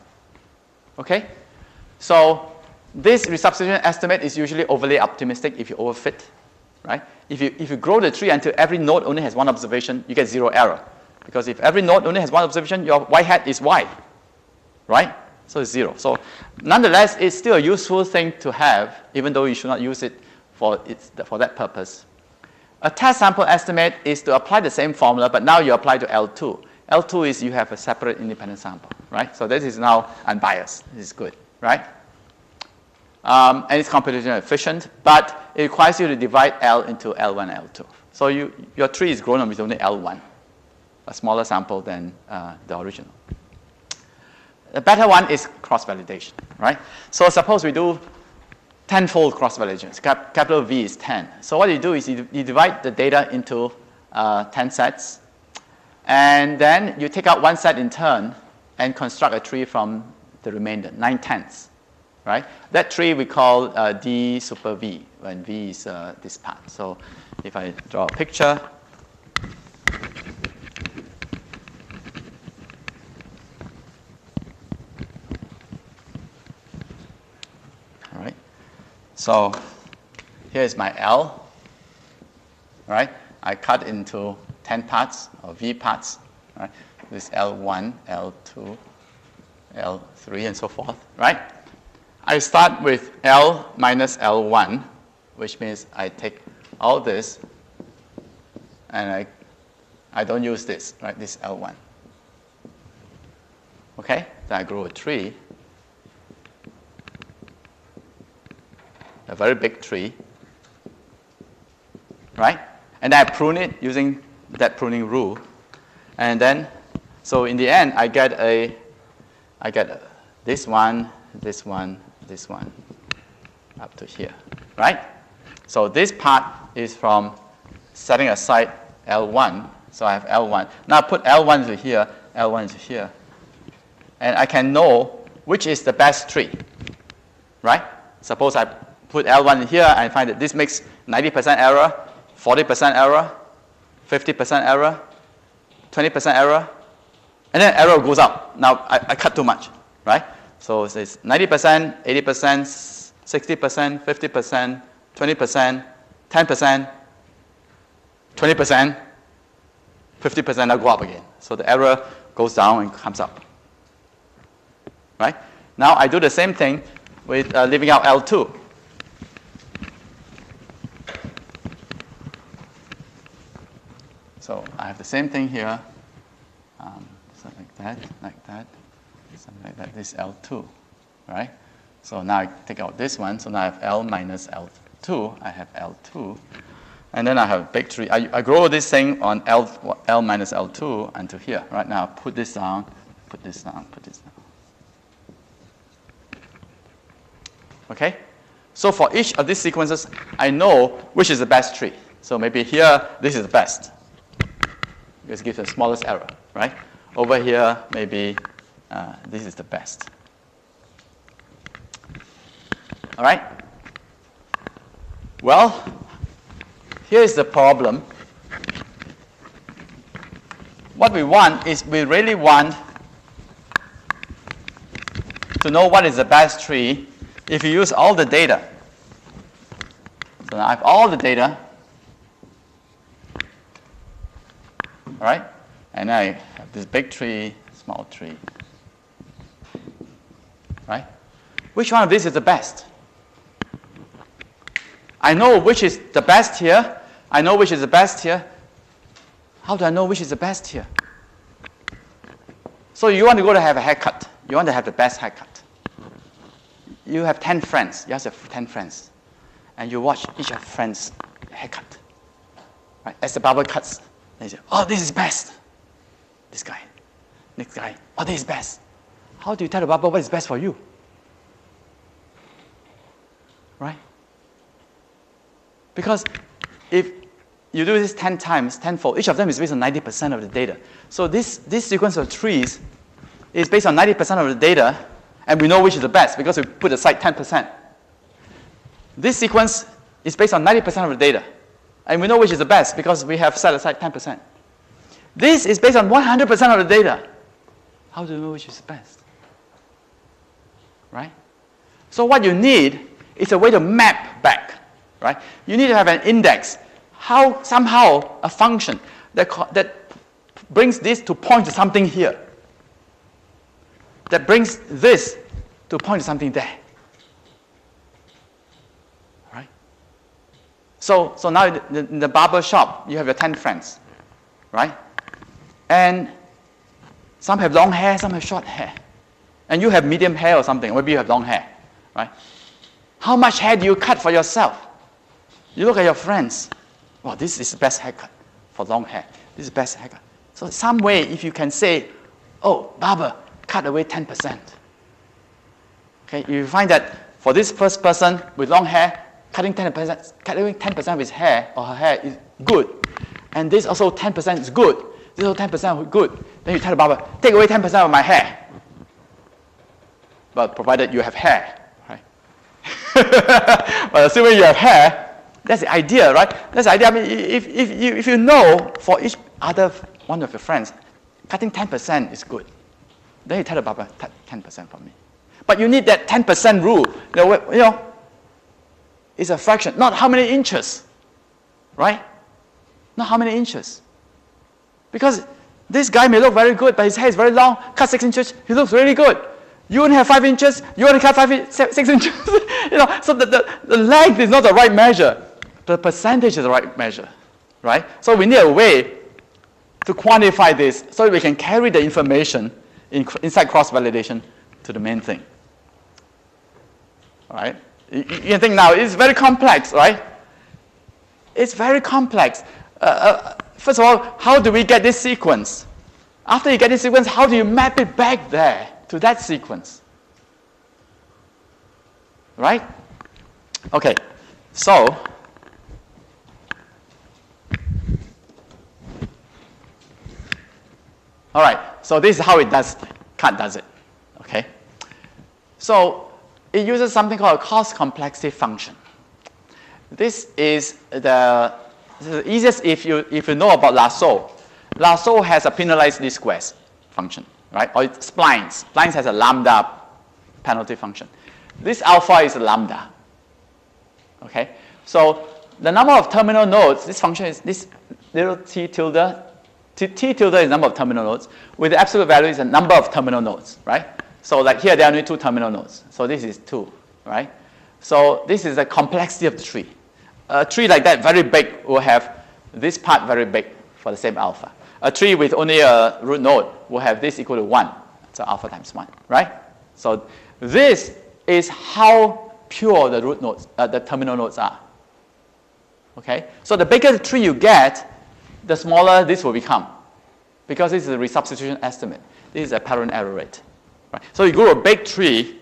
Okay? So this resubstitution estimate is usually overly optimistic if you overfit, right? If you grow the tree until every node only has one observation, you get 0 error. Because if every node only has one observation, your y hat is y, right? So it's 0. So nonetheless, it's still a useful thing to have, even though you should not use it for that purpose. A test sample estimate is to apply the same formula, but now you apply to L2. L2 is you have a separate independent sample, right? So this is now unbiased. This is good, right? And it's computationally efficient, but it requires you to divide L into L1 and L2. So your tree is grown up with only L1, a smaller sample than the original. The better one is cross-validation, right? So suppose we do 10-fold cross-validation. Capital V is 10. So what you do is you divide the data into 10 sets, and then you take out one set in turn and construct a tree from the remainder, 9/10, right? That tree we call D super V, when V is this part. So if I draw a picture, all right? So here's my L, right? I cut into 10 parts, or V parts, right? This L1, L2, L3, and so forth, right? I start with L minus L1, which means I take all this, and I don't use this, right? This L1. Okay? Then I grow a tree, a very big tree, right? And then I prune it using that pruning rule. And then, so in the end, I get this one, this one, this one, up to here, right? So this part is from setting aside L1. So I have L1. Now I put L1 to here, L1 to here. And I can know which is the best tree, right? Suppose I put L1 in here, and I find that this makes 90% error, 40% error, 50% error, 20% error, and then error goes up. Now I cut too much, right? So it's 90%, 80%, 60%, 50%, 20%, 10%, 20%, 50%, now go up again. So the error goes down and comes up, right? Now I do the same thing with leaving out L2. So I have the same thing here, something like that, something like that. This is L2, right? So now I take out this one. So now I have L minus L2. I have L2. And then I have a big tree. I grow this thing on L minus L2 until here. Right now, put this down, put this down, put this down. Okay? So for each of these sequences, I know which is the best tree. So maybe here, this is the best. This gives the smallest error, right? Over here, maybe this is the best. All right? Well, here's the problem. What we want is we really want to know what is the best tree if you use all the data. So now I have all the data. All right? And I have this big tree, small tree. Right? Which one of these is the best? I know which is the best here. I know which is the best here. How do I know which is the best here? So you want to go to have a haircut. You want to have the best haircut. You have 10 friends. You have 10 friends. And you watch each of friends' haircut. Right? As the barber cuts, they say, oh, this is best. This guy. Next guy. Oh, this is best. How do you tell the barber what is best for you? Right? Because if you do this 10 times, tenfold, each of them is based on 90% of the data. So this sequence of trees is based on 90% of the data, and we know which is the best because we put aside 10%. This sequence is based on 90% of the data, and we know which is the best because we have set aside 10%. This is based on 100% of the data. How do you know which is the best? Right? So what you need is a way to map back, right? You need to have an index, somehow a function that brings this to point to something here, that brings this to point to something there. Right? So now in the barber shop, you have your 10 friends, right? And some have long hair, some have short hair. And you have medium hair or something, maybe you have long hair, right? How much hair do you cut for yourself? You look at your friends. Well, this is the best haircut for long hair. This is the best haircut. So some way, if you can say, oh, barber, cut away 10%. Okay, you find that for this first person with long hair, cutting 10% of his hair or her hair is good. And this also 10% is good. This also 10% is good. Then you tell the barber, take away 10% of my hair. But provided you have hair, right? But assuming you have hair, that's the idea, right? That's the idea. I mean, if you know for each other one of your friends, cutting 10% is good, then you tell the barber, cut 10% for me. But you need that 10% rule. You know, it's a fraction, not how many inches, right? Not how many inches. Because this guy may look very good, but his hair is very long. Cut 6 inches, he looks really good. You only have 5 inches, you only cut 6 inches. You know, so the length is not the right measure. The percentage is the right measure, right? So we need a way to quantify this so that we can carry the information inside cross-validation to the main thing. All right? You can think now, it's very complex, right? It's very complex. First of all, how do we get this sequence? After you get this sequence, how do you map it back there to that sequence? Right? Okay, so all right, so this is how CAD does it. Okay? So it uses something called a cost complexity function. This is the easiest if you know about lasso. Lasso has a penalized least squares function, right? Or it's splines. Splines has a lambda penalty function. This alpha is a lambda. Okay? So the number of terminal nodes, this function is this little t tilde. T tilde is number of terminal nodes. With the absolute value is the number of terminal nodes, right? So like here, there are only 2 terminal nodes. So this is 2, right? So this is the complexity of the tree. A tree like that, very big, will have this part very big for the same alpha. A tree with only a root node will have this equal to 1. So alpha times 1, right? So this is how pure the root nodes, the terminal nodes are. Okay? So the bigger the tree you get, the smaller this will become, because this is a resubstitution estimate. This is a apparent error rate. Right? So you grow a big tree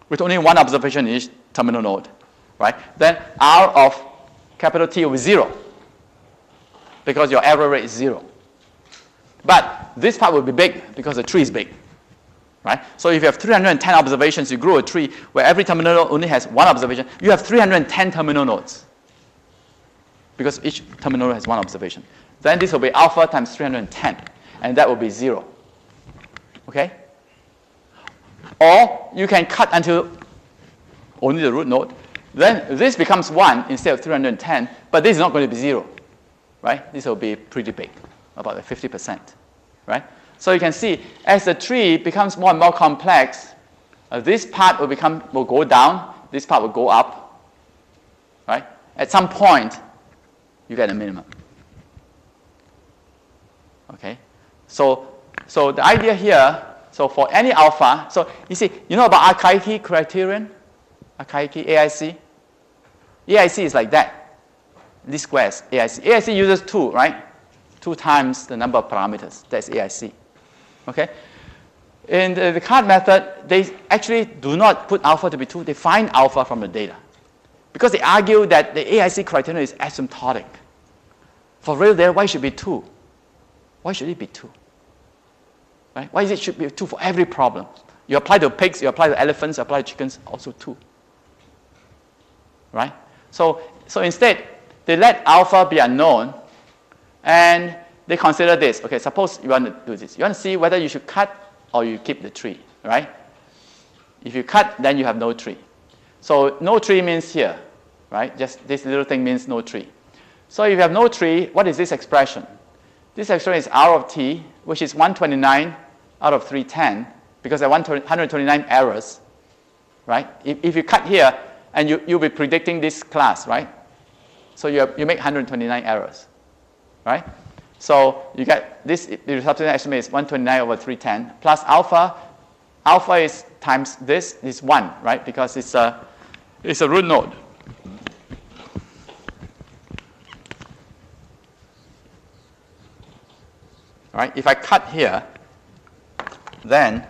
with only 1 observation in each terminal node, right? Then R of capital T will be 0, because your error rate is 0. But this part will be big because the tree is big, right? So if you have 310 observations, you grow a tree where every terminal node only has 1 observation, you have 310 terminal nodes, because each terminal node has 1 observation. Then this will be alpha times 310, and that will be 0. Okay? Or you can cut until only the root node. Then this becomes 1 instead of 310, but this is not going to be 0. Right? This will be pretty big, about 50%. Right? So you can see as the tree becomes more and more complex, this part will go down, this part will go up. Right? At some point, you get a minimum. Okay, so the idea here, so for any alpha, so you see, you know about archaic criterion, archaic AIC? AIC is like that, least squares, AIC. AIC uses 2, right? 2 times the number of parameters, that's AIC. Okay, in the CAD method, they actually do not put alpha to be 2, they find alpha from the data, because they argue that the AIC criterion is asymptotic. For real data, why should it be 2? Why should it be 2? Right? Why should it be 2 for every problem? You apply to pigs, you apply to elephants, you apply to chickens, also 2. Right? So instead, they let alpha be unknown, and they consider this. Okay, suppose you want to do this. You want to see whether you should cut or you keep the tree, right? If you cut, then you have no tree. So no tree means here, right? Just this little thing means no tree. So if you have no tree, what is this expression? This expression is R of t, which is 129 out of 310, because there are 129 errors, right? If you cut here, and you'll be predicting this class, right? So you make 129 errors, right? So you get this, the subsequent estimate is 129 over 310, plus alpha. Alpha is times this is 1, right? Because it's a root node. All right? If I cut here, then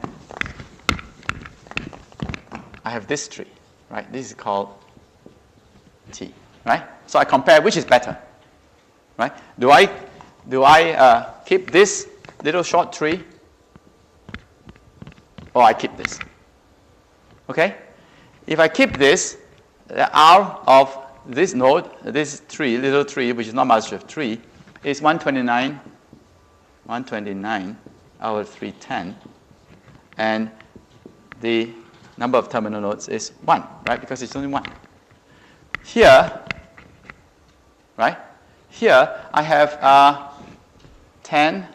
I have this tree, right? This is called T, right? So I compare which is better, right? Do I keep this little short tree, or I keep this? Okay? If I keep this, the R of this node, this tree, little tree, which is not much of tree, is 129 out of 310, and the number of terminal nodes is 1, right? Because it's only 1. Here, right? Here I have 10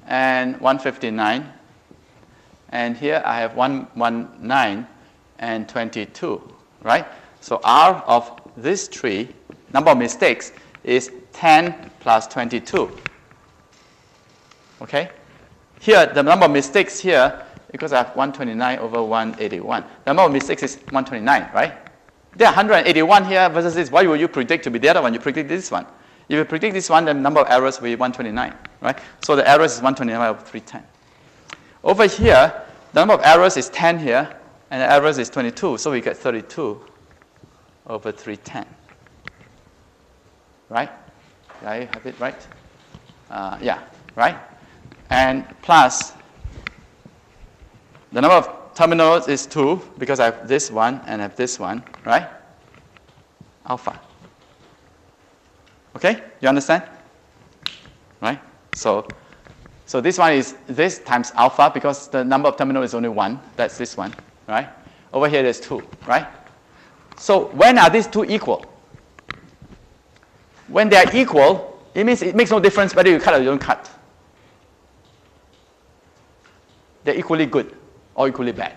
and 159, and here I have 119 and 22, right? So R of this tree, number of mistakes, is 10 plus 22. Okay? Here, the number of mistakes here, because I have 129 over 181. The number of mistakes is 129, right? There are 181 here versus this. What will you predict to be the other one? You predict this one. If you predict this one, the number of errors will be 129, right? So the errors is 129 over 310. Over here, the number of errors is 10 here, and the errors is 22. So we get 32 over 310. Right? Did I have it right? Yeah, right? And plus, the number of terminals is 2, because I have this one and I have this one, right? Alpha. Okay? You understand? Right? So this one is this times alpha, because the number of terminals is only 1. That's this one, right? Over here there's 2, right? So when are these two equal? When they are equal, it means it makes no difference whether you cut or you don't cut. They're equally good or equally bad,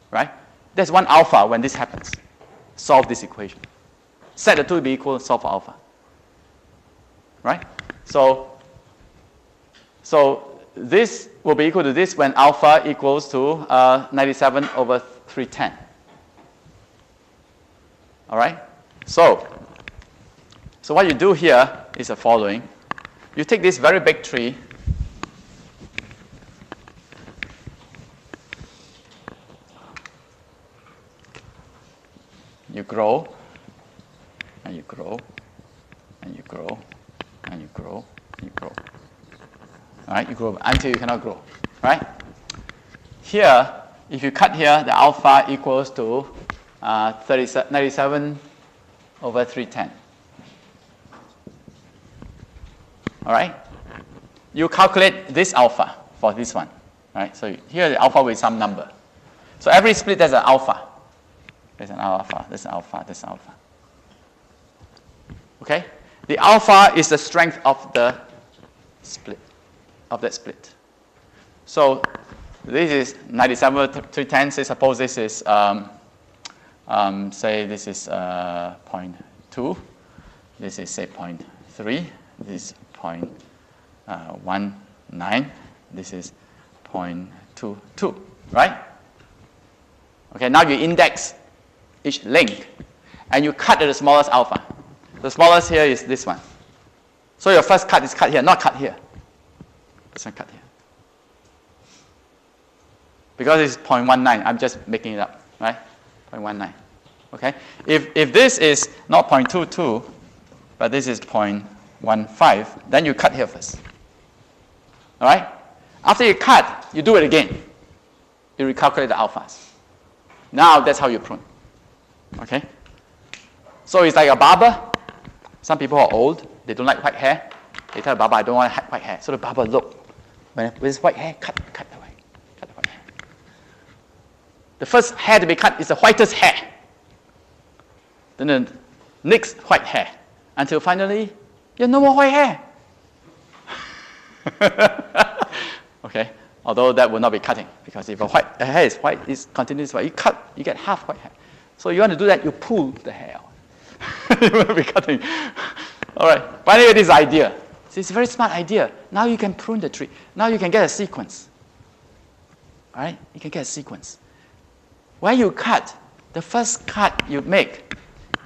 right? There's one alpha when this happens. Solve this equation. Set the two to be equal, solve for alpha. Right? So this will be equal to this when alpha equals to 97 over 310. All right? So what you do here is the following. You take this very big tree, you grow, and you grow, and you grow, and you grow, and you grow. All right, you grow until you cannot grow, right? Here, if you cut here, the alpha equals to 97 over 310. All right? You calculate this alpha for this one, right? So here the alpha with some number. So every split there's an alpha. There's an alpha, there's an alpha, there's an alpha. Okay? The alpha is the strength of the split, of that split. So this is 97 over 310. Say suppose this is, say this is 0.2. This is say 0.3. This is 0.19. This is 0.22, right? Okay, now you index each link, and you cut at the smallest alpha. The smallest here is this one. So your first cut is cut here, not cut here. This one cut here. Because it's 0.19, I'm just making it up, right? 0.19. Okay? If this is not 0.22, but this is 0.15, then you cut here first. All right? After you cut, you do it again. You recalculate the alphas. Now that's how you prune. Okay? So it's like a barber. Some people are old. They don't like white hair. They tell the barber, I don't want white hair. So the barber, look, with this white hair, cut the white hair. The first hair to be cut is the whitest hair. then the next white hair, until finally you have no more white hair. Okay, although that will not be cutting, because if a hair is white, it's continuous white. You cut, you get half white hair. So you want to do that, you pull the hair out. You will be cutting. All right, but anyway, this idea. So it's a very smart idea. Now you can prune the tree. Now you can get a sequence. All right, you can get a sequence. When you cut, the first cut you make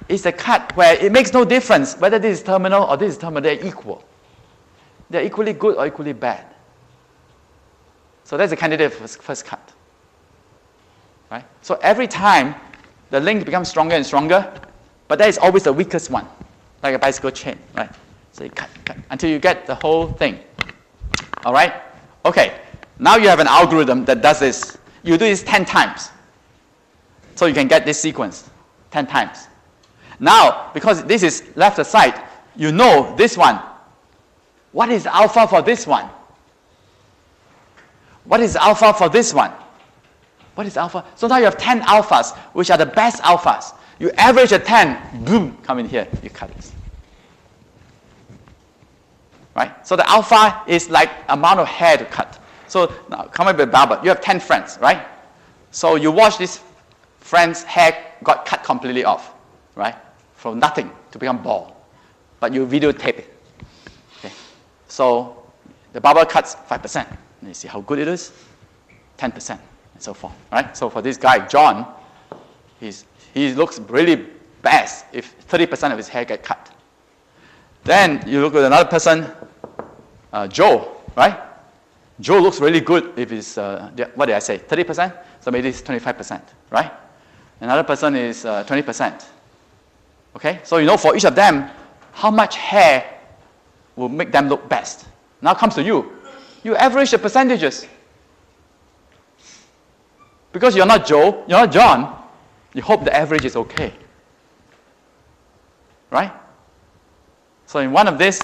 is the cut where it makes no difference whether this is terminal or this is terminal. They're equal. They're equally good or equally bad. So that's the candidate for first cut. Right? So every time the link becomes stronger and stronger, but that is always the weakest one, like a bicycle chain. Right? So you cut until you get the whole thing. All right? Okay. Now you have an algorithm that does this. You do this 10 times. So you can get this sequence 10 times. Now, because this is left aside, you know this one. What is alpha for this one? What is alpha for this one? What is alpha? So now you have 10 alphas, which are the best alphas. You average a 10, boom, come in here, you cut this. Right? So the alpha is like amount of hair to cut. So now come up with a barber. You have 10 friends, right? So you watch this friend's hair got cut completely off, right? From nothing to become bald. But you videotape it. Okay? So the barber cuts 5%. And you see how good it is? 10%, and so forth, right? So for this guy, John, he looks really best if 30% of his hair get cut. Then you look at another person, Joe, right? Joe looks really good if it's, what did I say, 30%? So maybe it's 25%, right? Another person is 20%. Okay? So you know for each of them, how much hair will make them look best. Now comes to you. You average the percentages. Because you're not Joe, you're not John, you hope the average is okay. Right? So in one of this,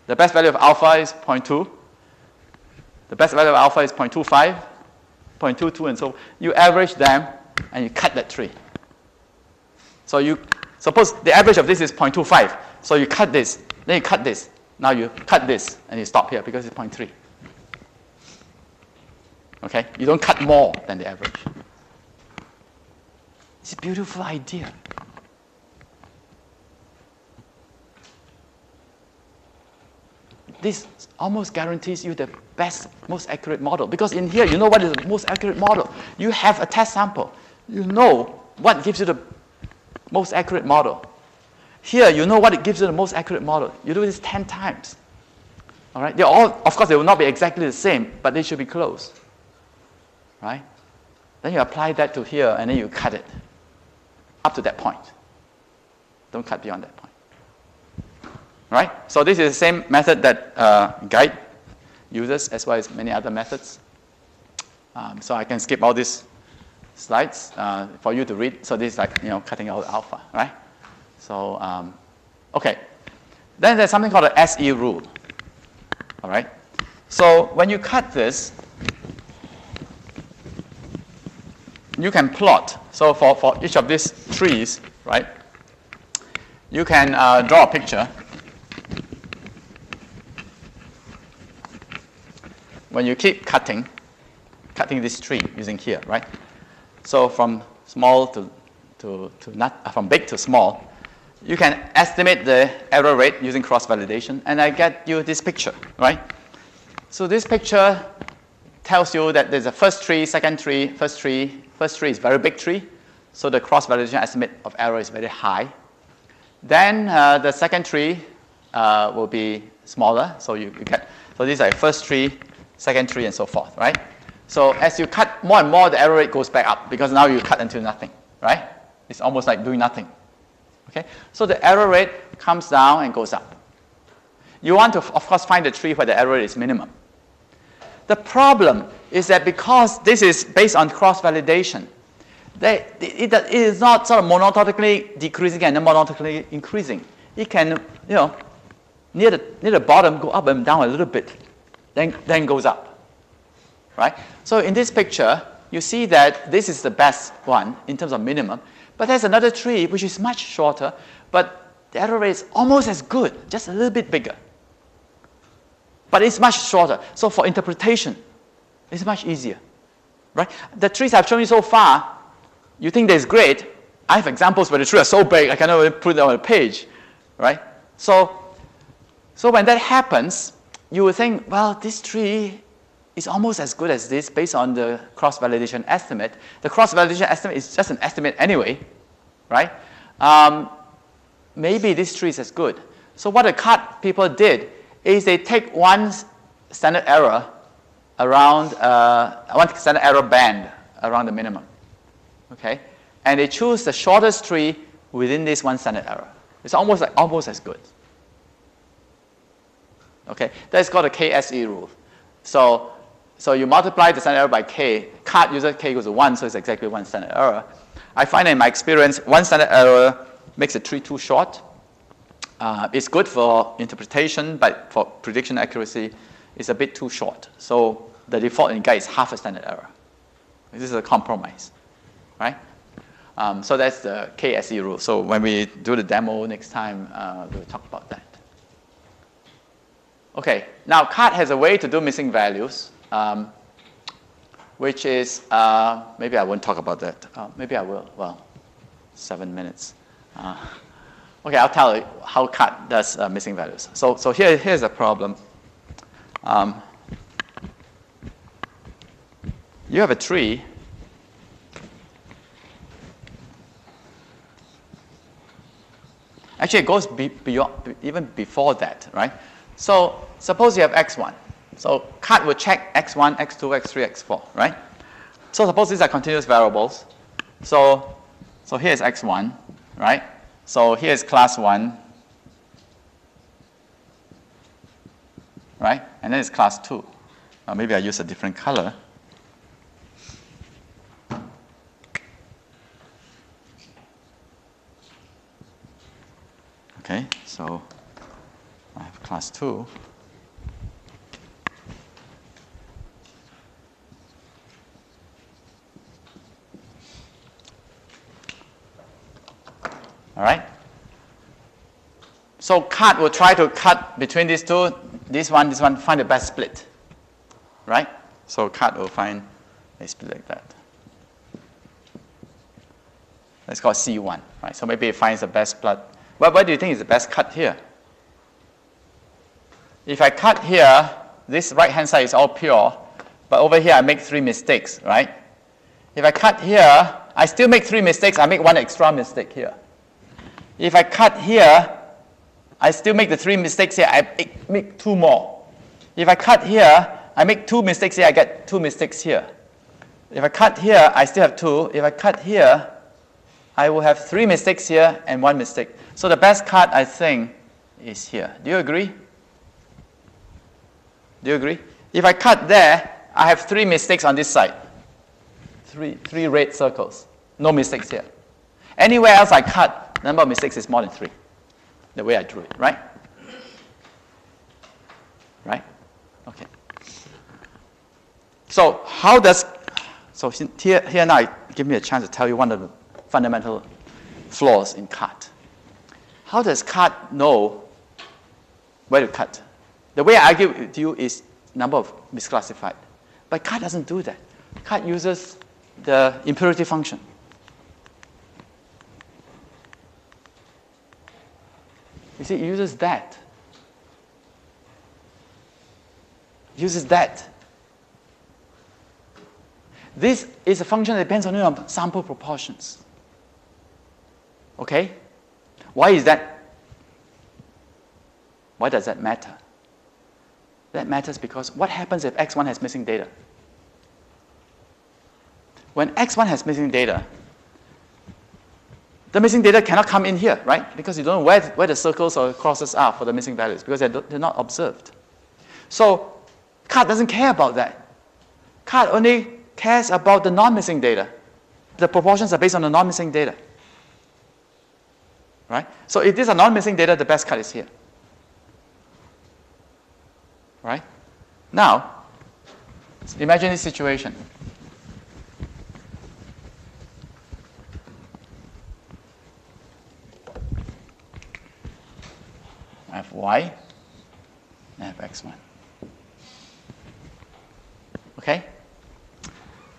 the best value of alpha is 0.2. The best value of alpha is 0.25, 0.22, and so you average them and you cut that tree. So you suppose the average of this is 0.25. So you cut this, then you cut this. Now you cut this and you stop here because it's 0.3. Okay? You don't cut more than the average. It's a beautiful idea. This almost guarantees you the best, most accurate model. Because in here, you know what is the most accurate model. You have a test sample. You know what gives you the most accurate model. Here, you know what it gives you the most accurate model. You do this 10 times. All right? They're all, of course, they will not be exactly the same, but they should be close. Right? Then you apply that to here, and then you cut it up to that point. Don't cut beyond that point. Right? So this is the same method that Guide uses, as well as many other methods. So I can skip all these slides for you to read. So this is like, cutting out alpha, right? So, okay. Then there's something called the SE rule. All right? So when you cut this, you can plot. So for each of these trees, right, you can draw a picture. When you keep cutting this tree using here, right? So from small from big to small, you can estimate the error rate using cross-validation, and I get you this picture, right? So this picture tells you that there's a first tree, second tree, first tree. First tree is very big tree, so the cross-validation estimate of error is very high. Then the second tree will be smaller, so you get, so these are first tree, second tree, and so forth, right? So as you cut more and more, the error rate goes back up, because now you cut until nothing, right? It's almost like doing nothing. Okay? So the error rate comes down and goes up. You want to, of course, find the tree where the error rate is minimum. The problem is that because this is based on cross-validation, it is not sort of monotonically decreasing and then monotonically increasing. It can, near the bottom, go up and down a little bit, then goes up, right? So in this picture, you see that this is the best one in terms of minimum, But there's another tree which is much shorter, but the error rate is almost as good, just a little bit bigger. But it's much shorter. So for interpretation, it's much easier. Right? The trees I've shown you so far, you think that's great. I have examples where the trees are so big, I cannot even put it on a page. Right? So when that happens, you will think, well, this tree is almost as good as this based on the cross-validation estimate. The cross-validation estimate is just an estimate anyway, right? Maybe this tree is as good. So what the CAT people did is they take one standard error around, one standard error band around the minimum, okay? And they choose the shortest tree within this one standard error. It's almost as good. Okay, that's called the KSE rule. So you multiply the standard error by k. CAT uses k equals to 1, so it's exactly one standard error. I find in my experience, one standard error makes a tree too short. It's good for interpretation, but for prediction accuracy, it's a bit too short. So the default in guide is half a standard error. This is a compromise, right? So that's the KSE rule. So when we do the demo next time, we'll talk about that. Okay, now CAT has a way to do missing values, which is, maybe I won't talk about that. Maybe I will. Well, 7 minutes. Okay, I'll tell you how CAT does missing values. So here's a problem. You have a tree. Actually, it goes beyond, even before that, right? So suppose you have x1. So CAT will check x1, x2, x3, x4, right? So suppose these are continuous variables. So here's x1, right? So here's class 1, right? And then it's class 2. Maybe I use a different color. Okay, so I have class 2. All right? So CAT will try to cut between these two, this one, find the best split. Right? So CAT will find a split like that. Let's call C1. Right? So maybe it finds the best split. Well, what do you think is the best cut here? If I cut here, this right-hand side is all pure, but over here I make 3 mistakes, right? If I cut here, I still make 3 mistakes. I make 1 extra mistake here. If I cut here, I still make the 3 mistakes here. I make 2 more. If I cut here, I make 2 mistakes here. I get 2 mistakes here. If I cut here, I still have 2. If I cut here, I will have 3 mistakes here and 1 mistake. So the best cut, I think, is here. Do you agree? Do you agree? If I cut there, I have 3 mistakes on this side. 3 red circles. No mistakes here. Anywhere else I cut, the number of mistakes is more than 3. The way I drew it, right? Right? Okay. So here now, give me a chance to tell you one of the fundamental flaws in CAT. How does CAT know where to cut? The way I argue with you is number of misclassified. But CAT doesn't do that. CAT uses the imperative function. You see, it uses that. It uses that. This is a function that depends on your sample proportions. Okay? Why is that? Why does that matter? That matters because what happens if X1 has missing data? When X1 has missing data, the missing data cannot come in here, right? Because you don't know where the circles or crosses are for the missing values because they're not observed. So CAT doesn't care about that. CAT only cares about the non-missing data. The proportions are based on the non-missing data. Right? So if these are non-missing data, the best cut is here. Right? Now, imagine this situation. have y, and I have x1. Okay?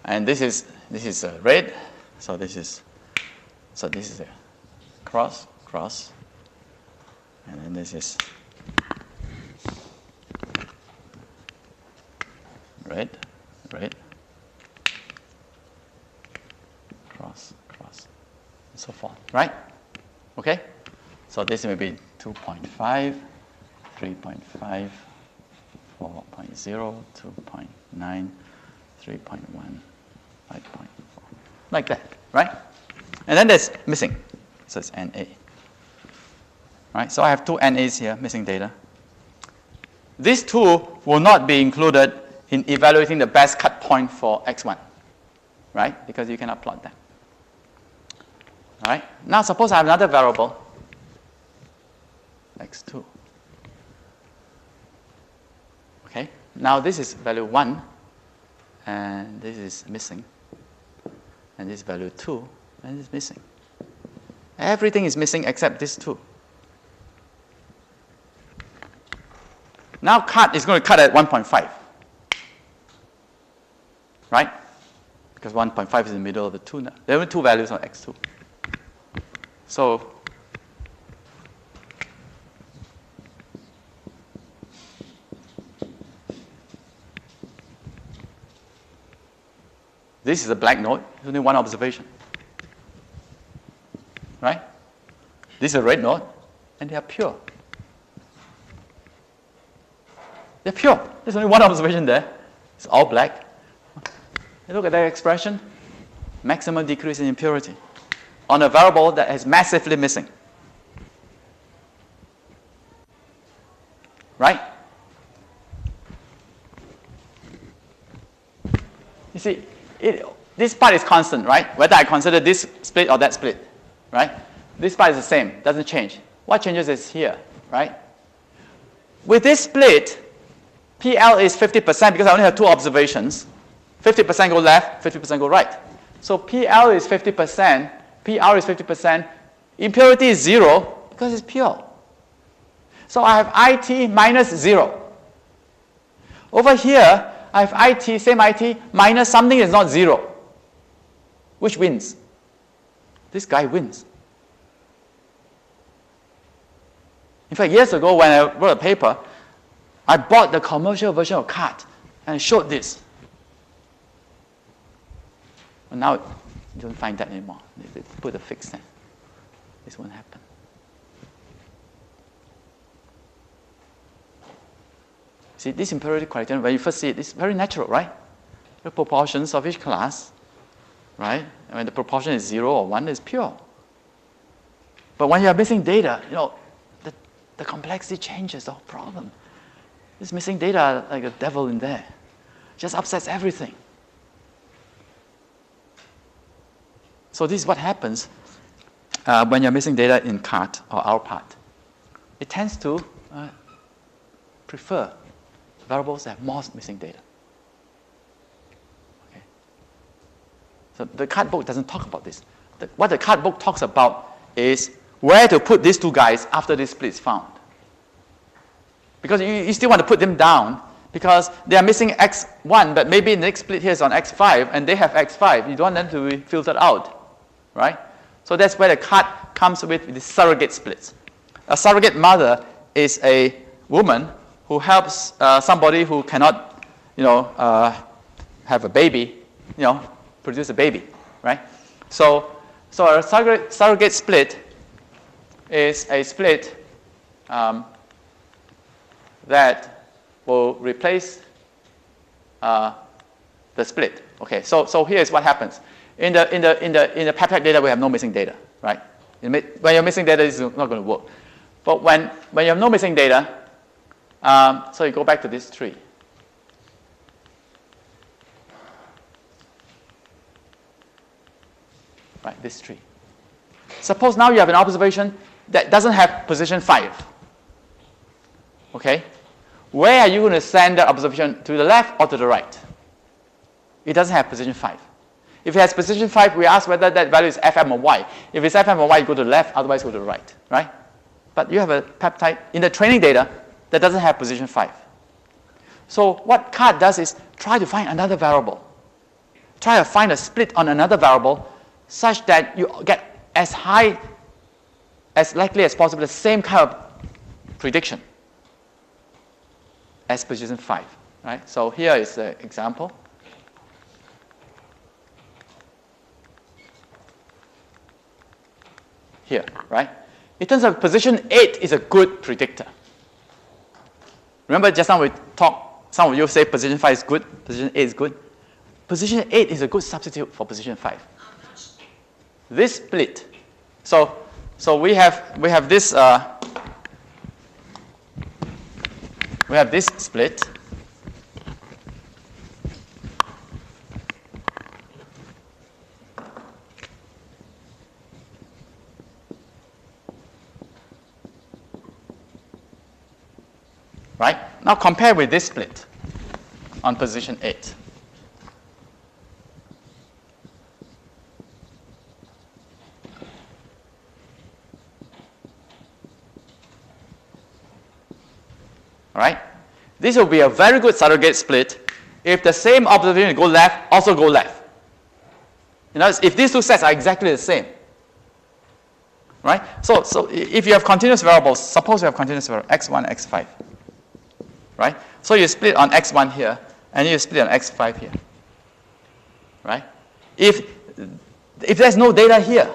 And this is red, so this is a cross, and then this is red, cross, and so forth, right? Okay? So this may be 2.5, 3.5, 4.0, 2.9, 3.1, 5.4, like that, right? And then there's missing, so it's NA. Right? So I have two NAs here, missing data. These two will not be included in evaluating the best cut point for x1, right? Because you cannot plot them. All right? Now suppose I have another variable, x2. Okay? Now this is value 1, and this is missing. And this is value 2, and it's missing. Everything is missing except this 2. Now cut is going to cut at 1.5. Right? Because 1.5 is in the middle of the 2 now. There are two values on x2. So this is a black node. There's only one observation. Right? This is a red node, and they are pure. They're pure. There's only one observation there. It's all black. And look at that expression. Maximum decrease in impurity on a variable that is massively missing. Right? You see, this part is constant, right? Whether I consider this split or that split, right? This part is the same, doesn't change. What changes is here, right? With this split, PL is 50% because I only have two observations. 50% go left, 50% go right. So PL is 50%, PR is 50%, impurity is 0 because it's pure. So I have IT minus 0. Over here, I have IT, same IT, minus something is not 0. Which wins? This guy wins. In fact, years ago when I wrote a paper, I bought the commercial version of CAT and showed this. But now you don't find that anymore. They put a fix there. This won't happen. See, this impurity criterion, when you first see it, it's very natural, right? The proportions of each class, right? And when the proportion is 0 or 1, it's pure. But when you're missing data, the complexity changes the whole problem. This missing data like a devil in there. Just upsets everything. So this is what happens when you're missing data in CAT or our part. It tends to prefer variables that have more missing data. Okay. So the CAT book doesn't talk about this. What the CAT book talks about is where to put these two guys after this split is found. Because you still want to put them down because they are missing x1, but maybe the next split here is on x5, and they have x5. You don't want them to be filtered out, right? So that's where the CAT comes with the surrogate splits. A surrogate mother is a woman who helps somebody who cannot, have a baby, produce a baby, right? So a surrogate split is a split that will replace the split. Okay, so here's what happens. In the peptide data, we have no missing data, right? When you're missing data, it's not going to work. But when you have no missing data, so you go back to this tree. Right, this tree. Suppose now you have an observation that doesn't have position 5. Okay? Where are you going to send that observation, to the left or to the right? It doesn't have position 5. If it has position 5, we ask whether that value is FM or Y. If it's FM or Y, you go to the left, otherwise go to the right. Right? but you have a peptide in the training data that doesn't have position 5. So what CART does is try to find another variable. Try to find a split on another variable such that you get as high, as likely as possible, the same kind of prediction as position 5. Right? So here is the example. Here, right? It turns out position 8 is a good predictor. Remember just now we talked, some of you say position 5 is good, position 8 is good. Position 8 is a good substitute for position 5. This split. So we have this split. Right? Now compare with this split on position 8. All right? This will be a very good surrogate split if the same observation go left, also go left. You know, if these two sets are exactly the same. Right? So if you have continuous variables, suppose you have continuous variables, x1, x5. Right? So you split on x1 here, and you split on x5 here. Right? If there's no data here,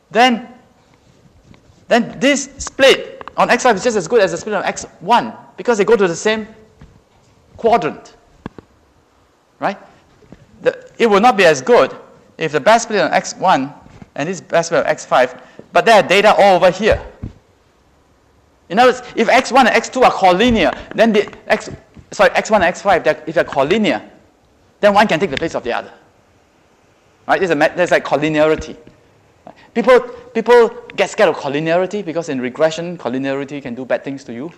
then this split on x5 is just as good as the split on x1 because they go to the same quadrant. Right? It will not be as good if the best split on x1 and this best split on x5, but there are data all over here. In other words, if x1 and x2 are collinear, then the x1 and x5, if they're collinear, then one can take the place of the other. Right? There's like collinearity. People get scared of collinearity because in regression, collinearity can do bad things to you.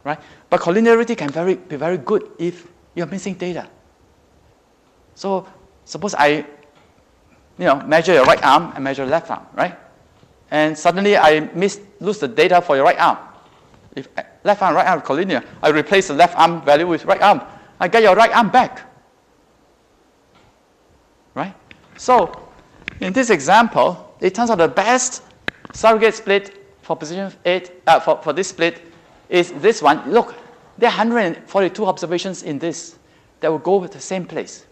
Right? But collinearity can be very good if you're missing data. So suppose I measure your right arm and measure your left arm, right? And suddenly I lose the data for your right arm. If left arm, right arm collinear, I replace the left arm value with right arm. I get your right arm back. Right? So in this example, it turns out the best surrogate split for position 8, for this split is this one. Look, there are 142 observations in this that will go with the same place,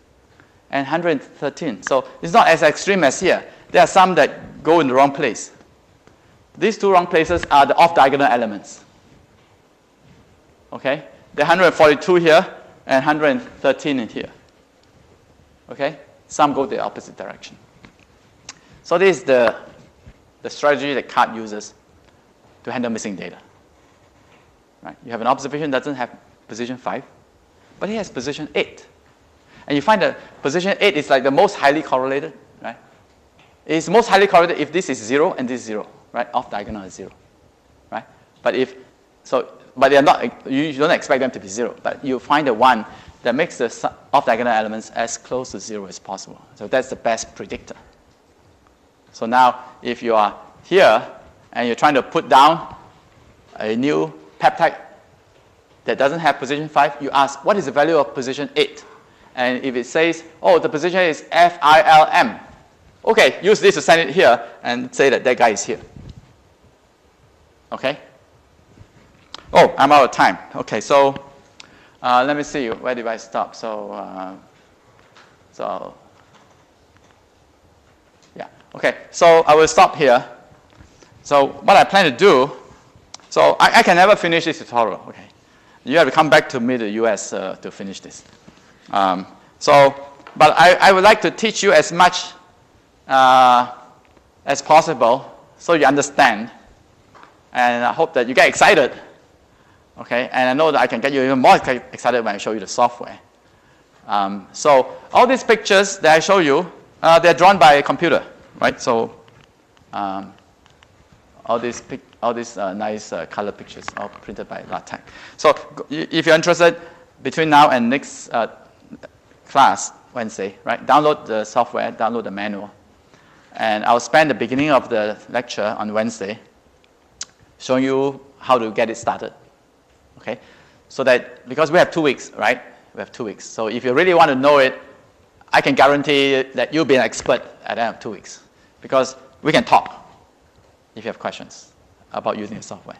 and 113. So it's not as extreme as here. There are some that go in the wrong place. These two wrong places are the off-diagonal elements. Okay? There are 142 here and 113 in here. Okay? Some go the opposite direction. So this is the strategy that CART uses to handle missing data. Right? You have an observation that doesn't have position 5, but it has position 8. And you find that position 8 is like the most highly correlated. Right? It's most highly correlated if this is 0 and this is 0. Right? Off diagonal is 0. Right? But they are not, you don't expect them to be 0, but you find the one that makes the off diagonal elements as close to 0 as possible. So that's the best predictor. So now if you are here and you're trying to put down a new peptide that doesn't have position 5, you ask, what is the value of position 8? And if it says, oh, the position is FILM, okay, use this to send it here and say that guy is here. Okay? Oh, I'm out of time. Okay, so let me see. Where did I stop? So yeah. Okay, so I will stop here. So what I plan to do, so I can never finish this tutorial. Okay, you have to come back to me, the US, to finish this. But I would like to teach you as much as possible so you understand. And I hope that you get excited. Okay, and I know that I can get you even more excited when I show you the software. So all these pictures that I show you, they're drawn by a computer, right? So all these nice color pictures are printed by LaTeX. So if you're interested, between now and next class, Wednesday, right? Download the software, download the manual. And I'll spend the beginning of the lecture on Wednesday showing you how to get it started. Okay? So that, because we have 2 weeks, right? We have 2 weeks. So if you really want to know it, I can guarantee that you'll be an expert at the end of 2 weeks. Because we can talk if you have questions about using the software.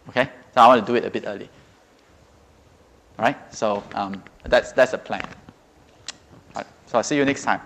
Okay? So I want to do it a bit early. All right? So that's the plan. All right. So I'll see you next time.